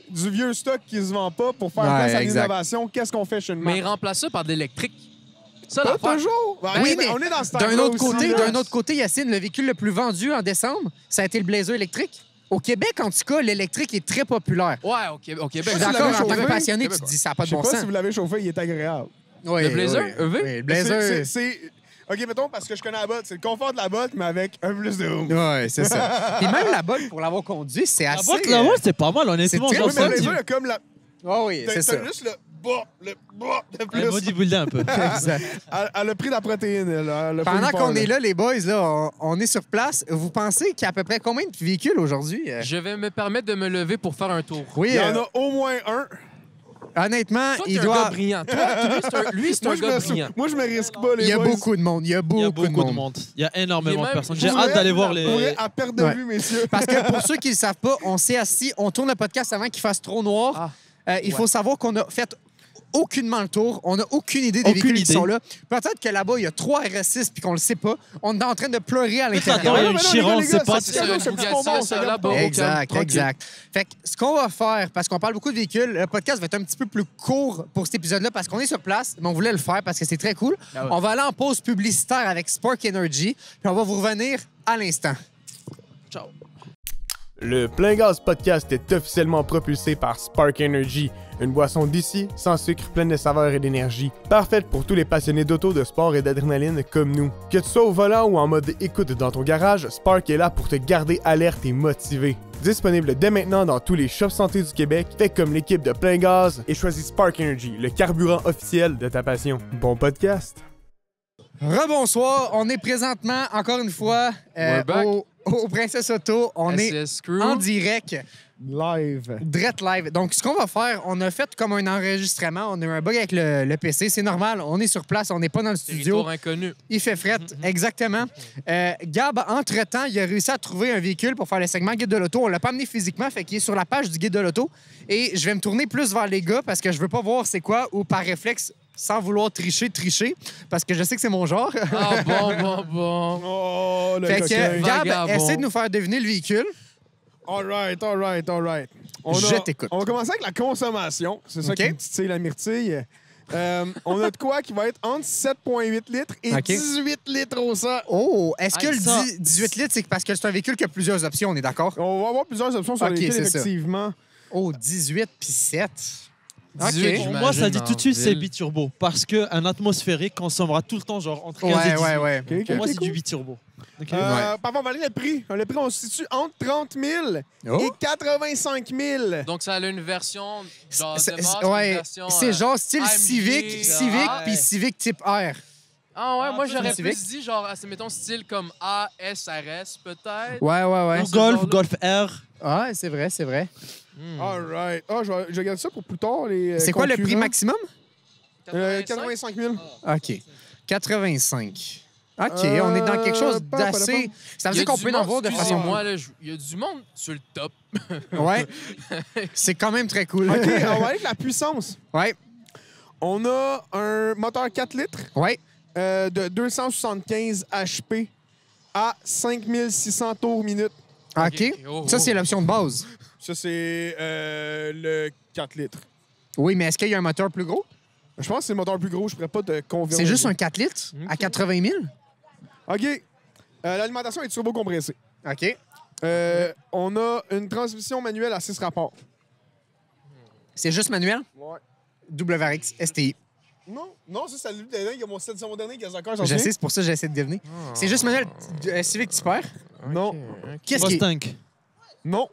du vieux stock qui se vend pas pour faire Ouais, place à exact. l'innovation, qu'est-ce qu'on fait chez une Mais marque? ils remplacent ça par de l'électrique. Ça, Pas l'affaire. toujours. Ben, Oui, ok, mais on est dans ce d'un temps-là autre aussi, côté, là. d'un autre côté, Yacine, le véhicule le plus vendu en décembre, ça a été le Blazer électrique. Au Québec, en tout cas, l'électrique est très populaire. Ouais, au Québec. Je suis tu d'accord, l'avais en tant que chauffé? passionné, tu te dis ça n'a pas Je de sais bon pas sens. si vous l'avez chauffé, il est agréable. Oui, Le Blazer oui. EV? Oui, le Blazer. C'est- OK, mettons, parce que je connais la botte, c'est le confort de la botte, mais avec un peu plus de oomph. Oui, c'est ça. Et même la botte, pour l'avoir conduit, c'est La assez... boîte, là, c'est pas mal, honnêtement. c'est Genre, très Oui, mais ça, le tu- Blazer, il y a comme la... Oui, c'est ça. T'as juste le bas de Elle plus. bodybuildé un peu. Exact. Elle a pris la protéine, elle. Elle a pris Pendant le qu'on porc, est là, les boys, là, on est sur place. Vous pensez qu'il y a à peu près combien de véhicules aujourd'hui? Je vais me permettre de me lever pour faire un tour. Oui, Il y en a au moins un. honnêtement, Toi, t'es il un doit... gars brillant. Toi, lui, c'est un gars brillant. Moi, je me risque pas, les Il y a boys. beaucoup de monde. Il y a Il y a beaucoup beaucoup de monde. Il y a énormément de même- personnes. Pour J'ai hâte vrai, d'aller voir pour les. vrai, à perte de Ouais. vue, messieurs. Parce que pour ceux qui ne le savent pas, on s'est assis, on tourne le podcast avant qu'il fasse trop noir. Il faut savoir qu'on a fait aucunement le tour. On n'a aucune idée des Aucune véhicules qui idée. sont là. Peut-être que là-bas, il y a 3 RS6 puis qu'on le sait pas. On est en train de pleurer à Attends, l'intérieur. il y a non, une mais non, Chiron, les c'est gars, pas. c'est- C'est un c'est Bugatti, bonbon, ça, ça, là-bas. là. Exact, Tranquille. exact. Fait que ce qu'on va faire, parce qu'on parle beaucoup de véhicules, le podcast va être un petit peu plus court pour cet épisode-là parce qu'on est sur place, mais on voulait le faire parce que c'est très cool. Ah ouais. On va aller en pause publicitaire avec Spark Energy, puis on va vous revenir à l'instant. Ciao. Le Plein Gaz Podcast est officiellement propulsé par Spark Energy, une boisson d'ici, sans sucre, pleine de saveurs et d'énergie, parfaite pour tous les passionnés d'auto, de sport et d'adrénaline comme nous. Que tu sois au volant ou en mode écoute dans ton garage, Spark est là pour te garder alerte et motivé. Disponible dès maintenant dans tous les shops santé du Québec, fais comme l'équipe de Plein Gaz et choisis Spark Energy, le carburant officiel de ta passion. Bon podcast! Rebonsoir, on est présentement, encore une fois, We're back. au Princess Auto. On est SS Crew. en direct Live. Drette live. Donc, ce qu'on va faire, on a fait comme un enregistrement. On a eu un bug avec le PC. C'est normal. On est sur place. On n'est pas dans le studio. Territoire inconnu. Il fait fret. Exactement. Gab, entre-temps, il a réussi à trouver un véhicule pour faire le segment guide de l'auto. On l'a pas amené physiquement, fait qu'il est sur la page du guide de l'auto. Et je vais me tourner plus vers les gars parce que je veux pas voir c'est quoi ou par réflexe, sans vouloir tricher, parce que je sais que c'est mon genre. Ah, bon. Oh, le Fait coquin. que, Gab, Vagabond. essaie de nous faire deviner le véhicule. All right. Je t'écoute. On va commencer avec la consommation. C'est ça OK. qui me titille la myrtille. On a de quoi qui va être entre 7,8 litres et OK. 18 litres au 100. Oh, est-ce que Hey, le ça- 18 litres, c'est parce que c'est un véhicule qui a plusieurs options, on est d'accord? On va avoir plusieurs options sur OK, les véhicules, c'est ça. effectivement. Oh, 18 puis 7. 18, OK. Pour moi, ça dit j'imagine, tout de suite, en c'est ville. biturbo. Parce qu'un atmosphérique consommera tout le temps, genre, entre 15 et 18. Ouais. OK, Pour moi, OK, c'est cool. du biturbo. OK. Par contre, on va aller le prix. Le prix, on se situe entre 30 000 Oh. et 85 000. Donc, ça a une version genre de base, Ouais, une version, c'est genre style AMG, Civic, ah, puis ouais. Civic type R. Ah ouais, moi, j'aurais Civic. plus dit genre, mettons, style comme ASRS, peut-être. Ouais. Ou ce Golf, genre-là. Golf R. Ah, c'est vrai. All right. Ah, je regarde ça pour plus tard. Les C'est quoi le prix concurrents. maximum? 85 000. OK. 85. OK, on est dans quelque chose pas d'assez... Ça veut Il y a dire qu'on du peut en monde, voir de façon... excusez-moi, là, il y a du monde sur le top. Ouais. C'est quand même très cool. OK, on va aller avec la puissance. Ouais. On a un moteur 4 litres Ouais. de 275 HP à 5600 tours minute. OK. Oh, Ça, c'est l'option de base. Ça, c'est le 4 litres. Oui, mais est-ce qu'il y a un moteur plus gros? Je pense que c'est le moteur plus gros. Je ne pourrais pas te convaincre. C'est juste un 4 litres à 80 000? OK. L'alimentation est turbo-compressée. OK. On a une transmission manuelle à 6 rapports. C'est juste manuel? Ouais. WRX STI. Non, ça, c'est le dernier. C'est mon dernier gazakeur. Je sais, c'est pour ça que j'essaie de deviner. C'est juste manuel Civic Type R? Non. Mustang. Non.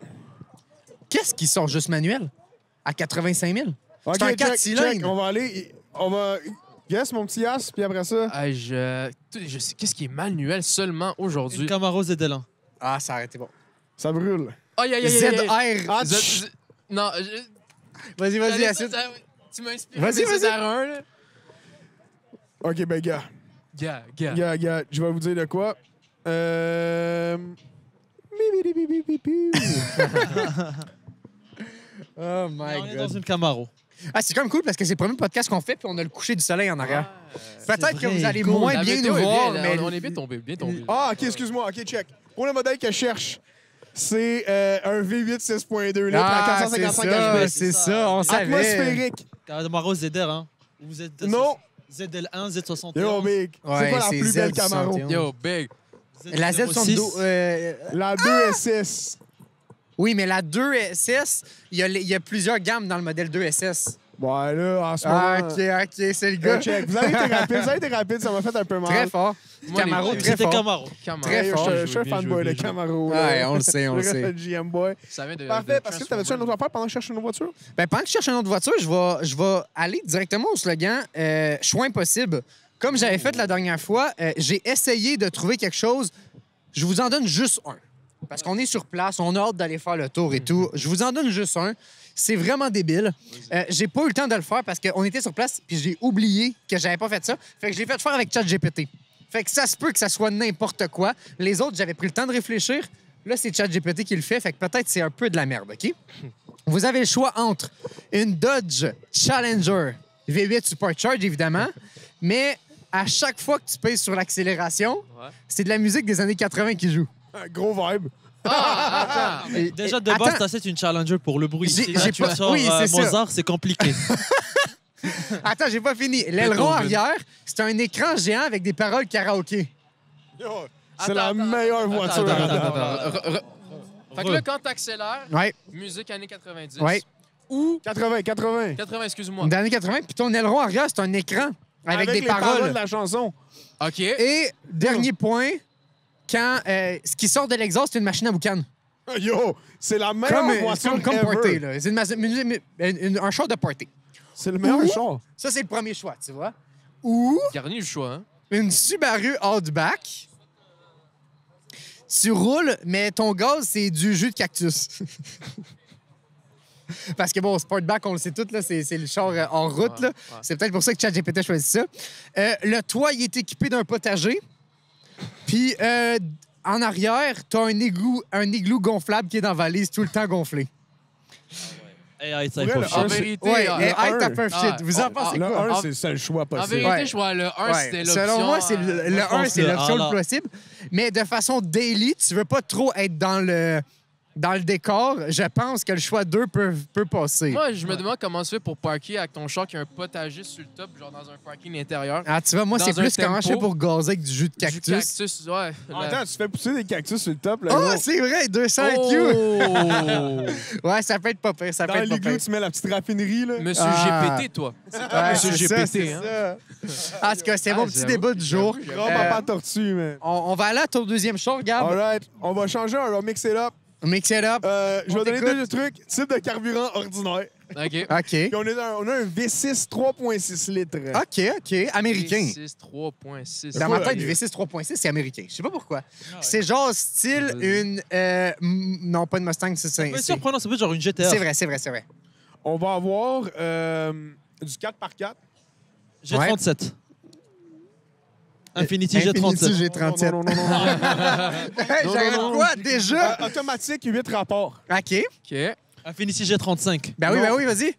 Qu'est-ce qui sort juste manuel? À 85 000? OK, C'est un 4 check. cylindres. On va aller... On va... Guess, mon petit as, puis après ça... Ah, je sais qu'est-ce qui est manuel seulement aujourd'hui. Une Camaro ZL1. Ah, ça a été bon. Ça brûle. Aïe, ZR. Ah, Non, Vas-y, j'allais Acide. dire, tu m'as inspiré. Vas-y, vas-y. ZR1, là. OK, ben, gars. Gars. Je vais vous dire de quoi. Oh On my est dans God. une Camaro. Ah, c'est quand même cool parce que c'est le premier podcast qu'on fait puis on a le coucher du soleil en arrière. Peut-être C'est que vrai, vous allez cool. moins La bien météo nous est voir, bien, mais... on est bien tombé, Ah, OK, excuse-moi. OK, check. Pour le modèle que je cherche, c'est un V8 6.2 litres à Ah, c'est 455 ça, HP. c'est ça, on savait. Atmosphérique. Camaro ZR, hein. Ou Z... Non. ZL1, Z71. Yo, big. C'est Ouais, quoi la c'est plus belle Z61. Camaro? Yo, big. La Z62... La 2SS. Oui, mais la 2SS, il y a plusieurs gammes dans le modèle 2SS. Bon, là, en ce Ah, moment... OK, c'est le gars. Check. Vous avez été rapide, ça m'a fait un peu mal. Très fort. Moi, Camaro, les- très C'était fort. Camaro. Très fort. Je suis un fanboy de Camaro. là. Ouais, on le sait, on le Je reste sait. un GM boy. Ça vient de. Parfait, de parce que t'avais-tu un autre affaire pendant que je cherche une voiture? Ben, pendant que je cherche une autre voiture, je vais aller directement au slogan choix impossible. Comme j'avais fait la dernière fois, j'ai essayé de trouver quelque chose. Je vous en donne juste un. Parce qu'on est sur place, on a hâte d'aller faire le tour et tout. Je vous en donne juste un. C'est vraiment débile. J'ai pas eu le temps de le faire parce qu'on était sur place puis j'ai oublié que j'avais pas fait ça. Fait que je l'ai fait faire avec ChatGPT. Fait que ça se peut que ça soit n'importe quoi. Les autres, j'avais pris le temps de réfléchir. Là, c'est ChatGPT qui le fait. Fait que peut-être c'est un peu de la merde, OK? Vous avez le choix entre une Dodge Challenger V8 Supercharge, évidemment, mais à chaque fois que tu pèses sur l'accélération, c'est de la musique des années 80 qui joue. Un gros vibe. Déjà, de Attends. base, c'est une challenger pour le bruit. J'ai- Si là, j'ai tu pas- sors oui, c'est ça. Mozart, c'est compliqué. Attends, j'ai pas fini. L'aileron tombé. arrière, c'est un écran géant avec des paroles karaoké. Yo, c'est la meilleure voiture. attends. Fait que là, quand t'accélères, Ouais, musique années 90. ouais. Ou 80. 80, excuse-moi. Dans les années 80, puis ton aileron arrière, c'est un écran avec des les paroles. de la chanson. OK. Et dernier point, quand ce qui sort de l'exhaust, c'est une machine à boucan. Yo, c'est la meilleure voiture Comme ever. party, là. C'est un show de party. C'est le meilleur Ouh. char. Ça, c'est le premier choix, tu vois. Ou Garni le choix, hein? une Subaru Outback. Tu roules, mais ton gaz, c'est du jus de cactus. Parce que bon, Sportback, on le sait tout, là, c'est le char en route. Là. Ouais. C'est peut-être pour ça que ChatGPT a choisi ça. Le toit, il est équipé d'un potager. Puis en arrière, tu as un igloo gonflable qui est dans la valise tout le temps gonflé. AI type Ouais, of le shit. En vérité, Ouais, le AI un. type of shit. Vous en pensez Le quoi? 1, c'est le seul choix En possible. vérité, Ouais. je vois le 1, Ouais. c'était l'option. Selon moi, c'est moi, le je 1, pense c'est le l'option A, le là. possible. Mais de façon daily, tu veux pas trop être dans le décor. Je pense que le choix 2 peut passer. Moi, je me demande comment tu fais pour parker avec ton char qui a un potager sur le top, genre dans un parking intérieur. Ah, tu vois, moi, Dans c'est un plus comment je fais tempo. pour gazer avec du jus de Du cactus. cactus, ouais. Attends, tu fais pousser des cactus sur le top, là. Oh, gros. c'est vrai, 200 IQ. Oh! Ouais, ça peut être pas pire, ça peut Dans être pas l'igloo, pire. tu mets la petite raffinerie, là. Monsieur Ah. GPT, toi. Ouais, Monsieur c'est GPT, c'est hein. ça. En tout cas, c'est mon petit j'avoue, débat du jour. j'avoue. Grand papa tortue, man. On va aller à ton deuxième char, Gab. Alright, on va changer, on va mixer it up. Mix it up. Je On vais donner t'écoute. deux trucs. Type de carburant ordinaire. OK. OK. Puis on a un V6 3.6 litres. OK. Américain. 6, 3.6. Dans ma quoi, tête, du V6 3.6, c'est américain. Je sais pas pourquoi. C'est genre style une... non, pas une Mustang, c'est ça. C'est surprenant, ça peut être genre une GTR. C'est vrai. On va avoir du 4x4. G37. Infinity G37. G37. Non. Hey, j'arrête non. quoi, déjà? Automatique, 8 rapports. OK. OK. Infinity G35. Ben oui, vas-y.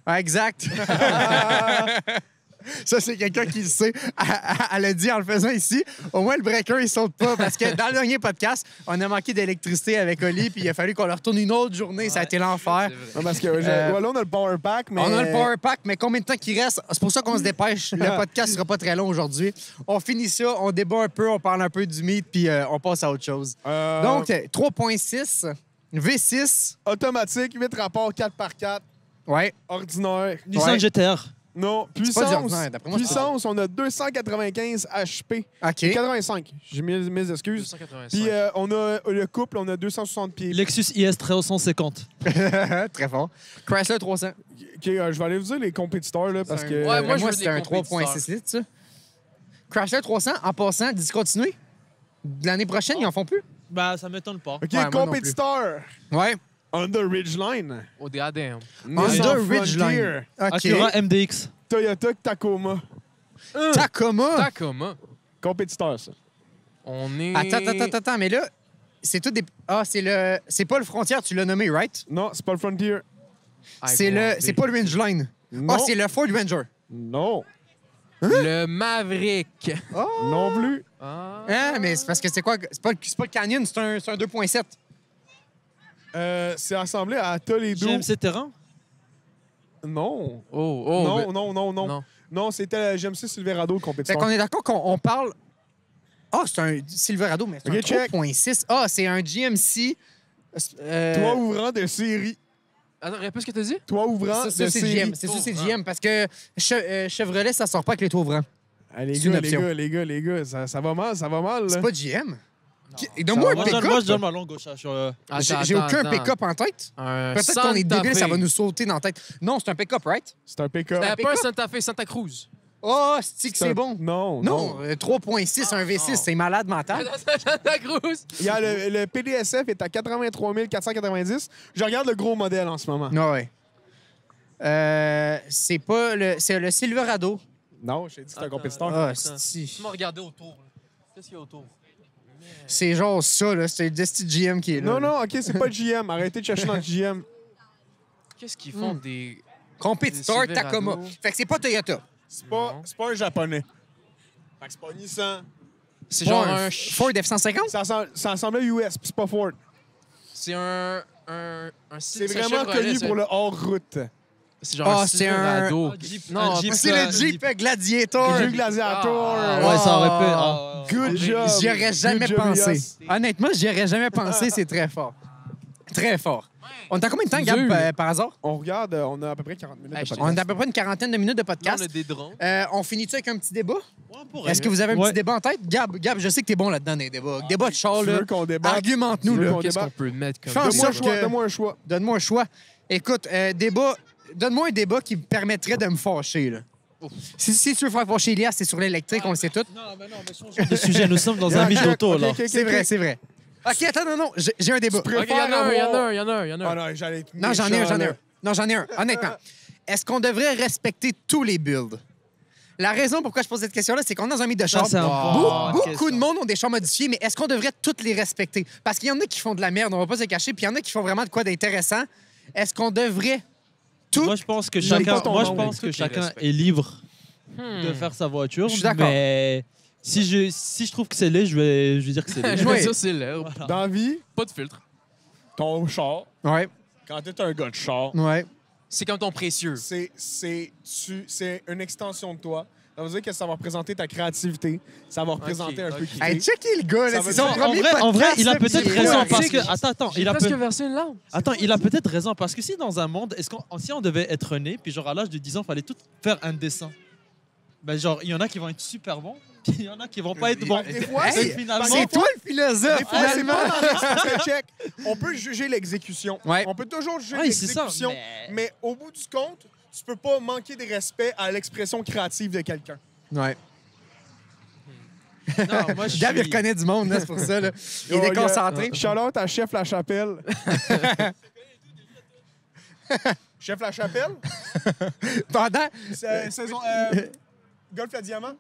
Ouais, exact. Ça, c'est quelqu'un qui le sait. Elle a dit en le faisant ici. Au moins, le breaker, il saute pas. Parce que dans le dernier podcast, on a manqué d'électricité avec Oli, puis il a fallu qu'on le retourne une autre journée. Ça a été l'enfer. C'est vrai. Non, parce que là, on a le power pack, mais... On a le power pack, mais combien de temps qu'il reste? C'est pour ça qu'on se dépêche. Le podcast sera pas très long aujourd'hui. On finit ça, on débat un peu, on parle un peu du mythe, puis on passe à autre chose. Donc, 3.6, V6. Automatique, 8 rapports, 4x4. Ouais. Ordinaire. Nissan Ouais. GTR. Non, pas du puissance. ordinaire, d'après moi, c'est Puissance, on a 295 HP. OK. 85. J'ai mis mes excuses. 285. Puis on a le couple, on a 260 pieds. Lexus IS 350. Très fort. Chrysler 300. OK, je vais aller vous dire les compétiteurs, là, parce que... Ouais, moi, je moi, veux c'est des un compétiteurs. 3.6 litres, ça. Chrysler 300, en passant, discontinué. L'année prochaine, ils en font plus. Bah, ça m'étonne pas. OK, Ouais, moi non compétiteurs. Ouais. Honda Ridgeline. Au DADM. Honda Nissan Ridgeline. Frontier, OK. Acura MDX. Toyota Tacoma. Tacoma. Tacoma. Compétiteur, ça. On est... Attends, mais là, c'est tout des... Ah, c'est pas le Frontier, tu l'as nommé, right? Non, c'est pas le Frontier. C'est pas le Ridgeline. Non. Ah, c'est le Ford Ranger. Non. Le Maverick. Non plus. Ah. Ah, mais c'est parce que c'est quoi? C'est pas le Canyon, c'est un 2.7. C'est assemblé à Toledo. GMC Terrain. Non. Oh, Non. Non, c'était le GMC Silverado le Fait compétiteur. qu'on est d'accord qu'on parle... Ah, c'est un Silverado, mais c'est OK, un check. 3.6. Ah, c'est un GMC... Toit ouvrant de série. Attends, répète ce que t'as dit? Toit ouvrant Ça, de c'est série. GM. C'est ça, c'est GM. Parce que Chevrolet, ça sort pas avec les toits ouvrants. Ah, les C'est une gars, option. les gars, ça va mal, là. C'est pas GM. Donne-moi un Moi, je donne pick-up. ma langue gauche sur. J'ai aucun pick-up en tête. Peut-être qu'on est débile, ça va nous sauter dans la tête. Non, c'est un pick-up, right? C'est un pick-up. T'avais pas un pick-up? Santa Fe, Santa Cruz. Oh, c'est bon. Non. Non, 3.6, un V6, c'est malade mental. Santa Cruz. Il y a le PDSF est à 83 490. Je regarde le gros modèle en ce moment. Non, ouais. C'est pas le... C'est le Silverado. Non, je t'ai dit que c'est un compétiteur. Ah, Tu c'est... m'as regardé autour. là. Qu'est-ce qu'il y a autour? C'est genre ça, là. C'est le Desti GM qui est là. Non, OK, c'est pas le GM. Arrêtez de chercher dans le GM. Qu'est-ce qu'ils font des... Compétiteur Le Silverado. Tacoma. Fait que c'est pas Toyota. C'est pas un japonais. Fait que c'est pas Nissan. C'est Pas genre un un... Ford F-150? Ça ressemblait US, puis c'est pas Ford. C'est un C'est vraiment connu pour le hors-route. C'est genre Ah, un c'est un- Silverado. Non, un Jeep, c'est le Jeep Gladiator. Le Jeep Gladiator. Ah, Ouais, ça aurait pu. Good job. J'y aurais jamais Good job, pensé. Elias. Honnêtement, j'y aurais jamais pensé. C'est très fort. Très fort. On est à combien de temps, Gab, Dur. par hasard? On regarde, on a à peu près 40 minutes. Hey, de je- podcast. On est à peu près une quarantaine de minutes de Là, on podcast. a des drones. On finit-tu avec un petit débat? Ouais, on pourrait. Est-ce que vous avez un Ouais. petit débat en tête? Gab, je sais que t'es bon là-dedans dans les débats. Débat de char, Tu là. veux qu'on débatte? Argumente-nous, Tu veux là. qu'on Qu'est-ce débat? qu'on peut mettre comme... Fais en Donne-moi un sorte choix. que- Donne-moi un choix. Donne-moi un choix. Écoute, donne-moi un débat qui me permettrait de me fâcher, là. Si tu veux faire fâcher Elias, c'est sur l'électrique, on le sait tout. Non, mais changeons de sujet. Nous sommes dans un mythe d'auto, là. Ok, C'est vrai, c'est vrai. OK, attends, non. J'ai un débat. Tu OK, il y en a préfères un, il y en a avoir- un, il y en a un, il y en a Ah un. non, j'allais être Non, j'en ai méchant, un. là. Non, j'en ai un. Honnêtement, est-ce qu'on devrait respecter tous les builds? La raison pourquoi je pose cette question-là, c'est qu'on est dans un mythe de char. c'est un Beaucoup de monde ont des chars modifiés, mais est-ce qu'on devrait toutes les respecter? Parce qu'il y en a qui font de la merde, on va pas se cacher, puis il y en a qui font vraiment de quoi d'intéressant. Est-ce qu'on devrait tout... Moi, je pense que J'ai chacun, pas ton moi, je nom, pense mais que tout chacun respect. est libre Hmm. de faire sa voiture. Je suis d'accord. Mais si je trouve que c'est laid, je vais dire que c'est laid. Je Ouais. vais dire c'est l'herbe. Dans la vie, Pas de filtre. ton char, Ouais, quand t'es un gars de char, ouais. C'est comme ton précieux. c'est une extension de toi. Ça veut dire que ça va représenter ta créativité. Ça va représenter un peu qui Hey, t'es. checkez le gars, là, Ça c'est veut son dire- premier En vrai, podcast, il a là, peut-être puis il est raison là. parce que attends, J'ai presque versé une larme. Attends, il a peut-être raison parce que si dans un monde, si on devait être né, puis genre à l'âge de 10 ans, il fallait tout faire un dessin. Ben genre, il y en a qui vont être super bons, puis il y en a qui vont pas être bons. Des fois, Hey, finalement, c'est toi le philosophe, Des fois, c'est finalement. pas dans l'expression check. On peut juger l'exécution. Ouais. On peut toujours juger Ouais, c'est ça, l'exécution. Mais au bout du compte, tu peux pas manquer de respect à l'expression créative de quelqu'un. Ouais. Non, moi, je Gab, il suis- reconnaît du monde, là, c'est pour ça. Là. Il est Oh, déconcentré. Charlotte à Chef La Chapelle. Chef La Chapelle? Pendant... Saison. Golf à diamant?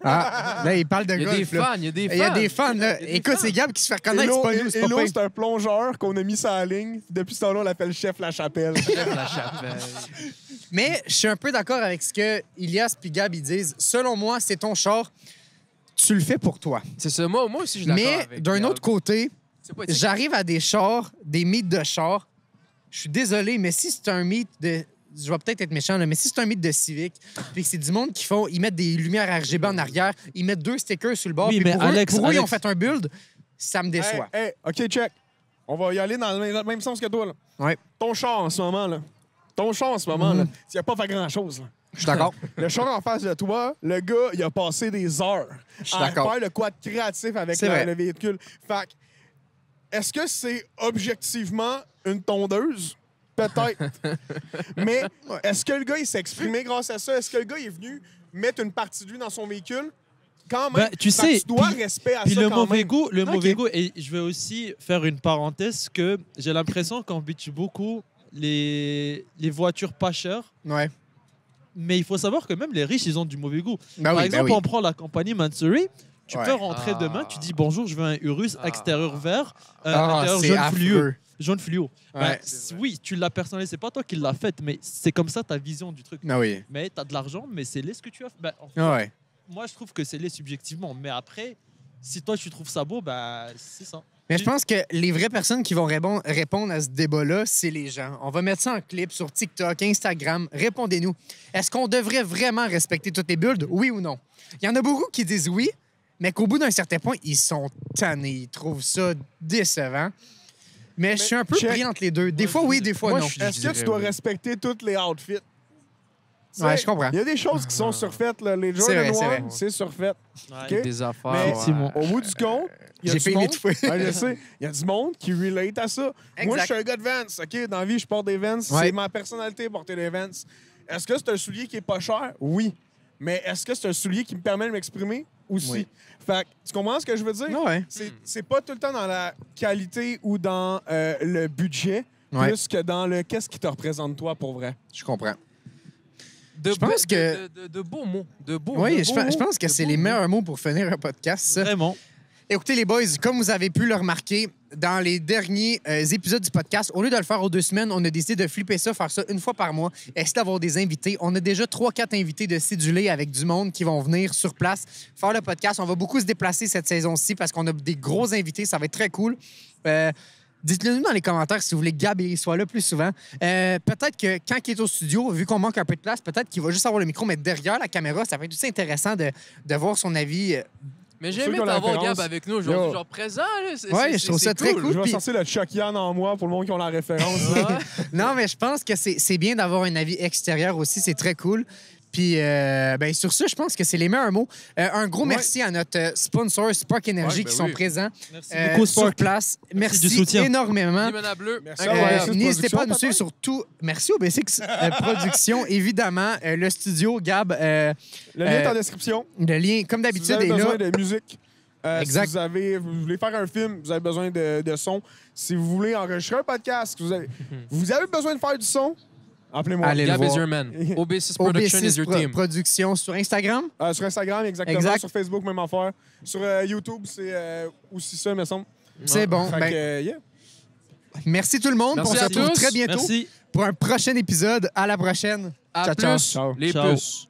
Ah, là, il parle de Il y a golf. des là. fans, il y a des fans. Il y a des fans, là. Il y a des Écoute, fans. c'est Gab qui se fait reconnaître, c'est pas nous, c'est pas Hello, pire. c'est un plongeur qu'on a mis sur la ligne. Depuis ce temps-là, on l'appelle Chef La Chapelle. La chapelle. Mais je suis un peu d'accord avec ce que Ilias et Gab ils disent. Selon moi, c'est ton char. Tu le fais pour toi. C'est ça. Moi aussi, je suis d'accord Mais avec d'un Gab. autre côté, C'est pas éthique. j'arrive à des chars, des mythes de chars. Je suis désolé, mais si c'est un mythe de... Je vais peut-être être méchant, là, mais si c'est un mythe de Civic, puis que c'est du monde qui font... Ils mettent des lumières RGB en arrière, ils mettent 2 stickers sur le bord, Oui, puis mais pour, Alex, eux, ils ont Alex- fait un build, ça me déçoit. Hey, OK, check. On va y aller dans le même sens que toi. Là. Ouais. Ton char en ce moment, là. Ton char en ce moment, là. Mhm. Il a pas fait grand-chose. là. Je suis d'accord. Le char en face de toi, le gars, il a passé des heures suis à d'accord. faire le quad créatif avec C'est vrai. le véhicule. Fait que, est-ce que c'est objectivement une tondeuse? Peut-être. Mais est-ce que le gars, il s'est exprimé grâce à ça? Est-ce que le gars, il est venu mettre une partie de lui dans son véhicule? Quand même. Ben, tu Fait que sais, tu dois puis- respect à Puis ça le quand mauvais même. goût, Ok. et je vais aussi faire une parenthèse que j'ai l'impression qu'on bitch beaucoup les voitures pas chères, Ouais. mais il faut savoir que même les riches, ils ont du mauvais goût. Ben Par oui, exemple, ben oui. on prend la compagnie Mansory. Tu Ouais. peux rentrer Ah. demain, tu dis bonjour, je veux un Urus extérieur vert, Ah, intérieur c'est jaune fluo. affreux. Jaune fluo. Ben, Ouais. oui, tu l'as personnalisé, c'est pas toi qui l'as fait, mais c'est comme ça ta vision du truc. Ben oui. Mais tu as de l'argent, mais c'est laid ce que tu as fait. Ben, en fait, Ouais. moi, je trouve que c'est laid subjectivement, mais après, si toi tu trouves ça beau, ben c'est ça. Mais je pense que les vraies personnes qui vont répondre à ce débat-là, c'est les gens. On va mettre ça en clip sur TikTok, Instagram. Répondez-nous. Est-ce qu'on devrait vraiment respecter toutes les builds, oui ou non? Il y en a beaucoup qui disent oui, mais qu'au bout d'un certain point, ils sont tannés. Ils trouvent ça décevant. Mais je suis un peu check. pris entre les deux. Des fois, oui, des fois, Moi, non. Est-ce que tu dirais dois oui. respecter tous les outfits? Tu Ouais, sais, je comprends. Il y a des choses qui sont surfaites. Là. Les C'est Jordan vrai, c'est 1, vrai. c'est surfait. Il y a des affaires. Mais- Effectivement. Au bout du compte, il y a J'ai du failli monde... l'étouffer. Ouais, je sais. Il y a du monde qui relate à ça. Moi, Exact. je suis un gars de Vans. OK? Dans la vie, je porte des Vans. Ouais. C'est ma personnalité, porter des Vans. Est-ce que c'est un soulier qui est pas cher? Oui. Mais est-ce que c'est un soulier qui me permet de m'exprimer? Aussi. Oui. Fait que, tu comprends ce que je veux dire? Ouais. C'est pas tout le temps dans la qualité ou dans le budget, Ouais. plus que dans le qu'est-ce qui te représente toi pour vrai. Je comprends. De Je pense beaux- que- de beaux mots. De beaux Oui, de je beaux pense mots, que de c'est beaux les mots. meilleurs mots pour finir un podcast. ça. Vraiment. Écoutez, les boys, comme vous avez pu le remarquer, dans les derniers épisodes du podcast, au lieu de le faire aux 2 semaines, on a décidé de flipper ça, faire ça une fois par mois, essayer d'avoir des invités. On a déjà 3-4 invités de cédulés avec du monde qui vont venir sur place faire le podcast. On va beaucoup se déplacer cette saison-ci parce qu'on a des gros invités. Ça va être très cool. Dites-le nous dans les commentaires si vous voulez que Gab il soit là plus souvent. Peut-être que quand il est au studio, vu qu'on manque un peu de place, peut-être qu'il va juste avoir le micro, mais derrière la caméra, ça va être aussi intéressant de voir son avis. Mais Pour j'ai ceux aimé qui ont la t'avoir référence. Gab avec nous aujourd'hui, Yo. genre présent. Là. Ouais, je trouve ça très cool. Je vais puis- sortir le Chuck Yann en moi pour le monde qui ont la référence. Ouais. Non, mais je pense que c'est bien d'avoir un avis extérieur aussi. C'est très cool. Puis, ben, sur ça, je pense que c'est les meilleurs mots. Un gros Ouais. merci à notre sponsor Spark Energy Ouais, ben qui sont oui. présents Merci sur beaucoup, Spark. place. Merci du soutien. énormément. Limona Bleu. Merci. Incroyable. N'hésitez pas à nous Production, suivre sur tout. Merci au Basics Productions, évidemment. Le studio, Gab, Le lien est en description. le lien, comme Si vous d'habitude, avez est là. besoin de musique, Exact. Si vous voulez faire un film, vous avez besoin de son. Si vous voulez enregistrer un podcast, vous avez besoin de faire du son, appelez-moi. Allez le Gab is voir. your man. OB6 Production is your team. Production sur Instagram. Sur Instagram, exactement. Exact. Sur Facebook, même affaire. Sur YouTube, c'est aussi ça, me semble. C'est bon. Fait Ben, que, yeah. merci tout le monde. Merci On se à retrouve tous. très bientôt Merci. pour un prochain épisode. À la prochaine. À Ciao, plus, ciao. les Ciao. puces.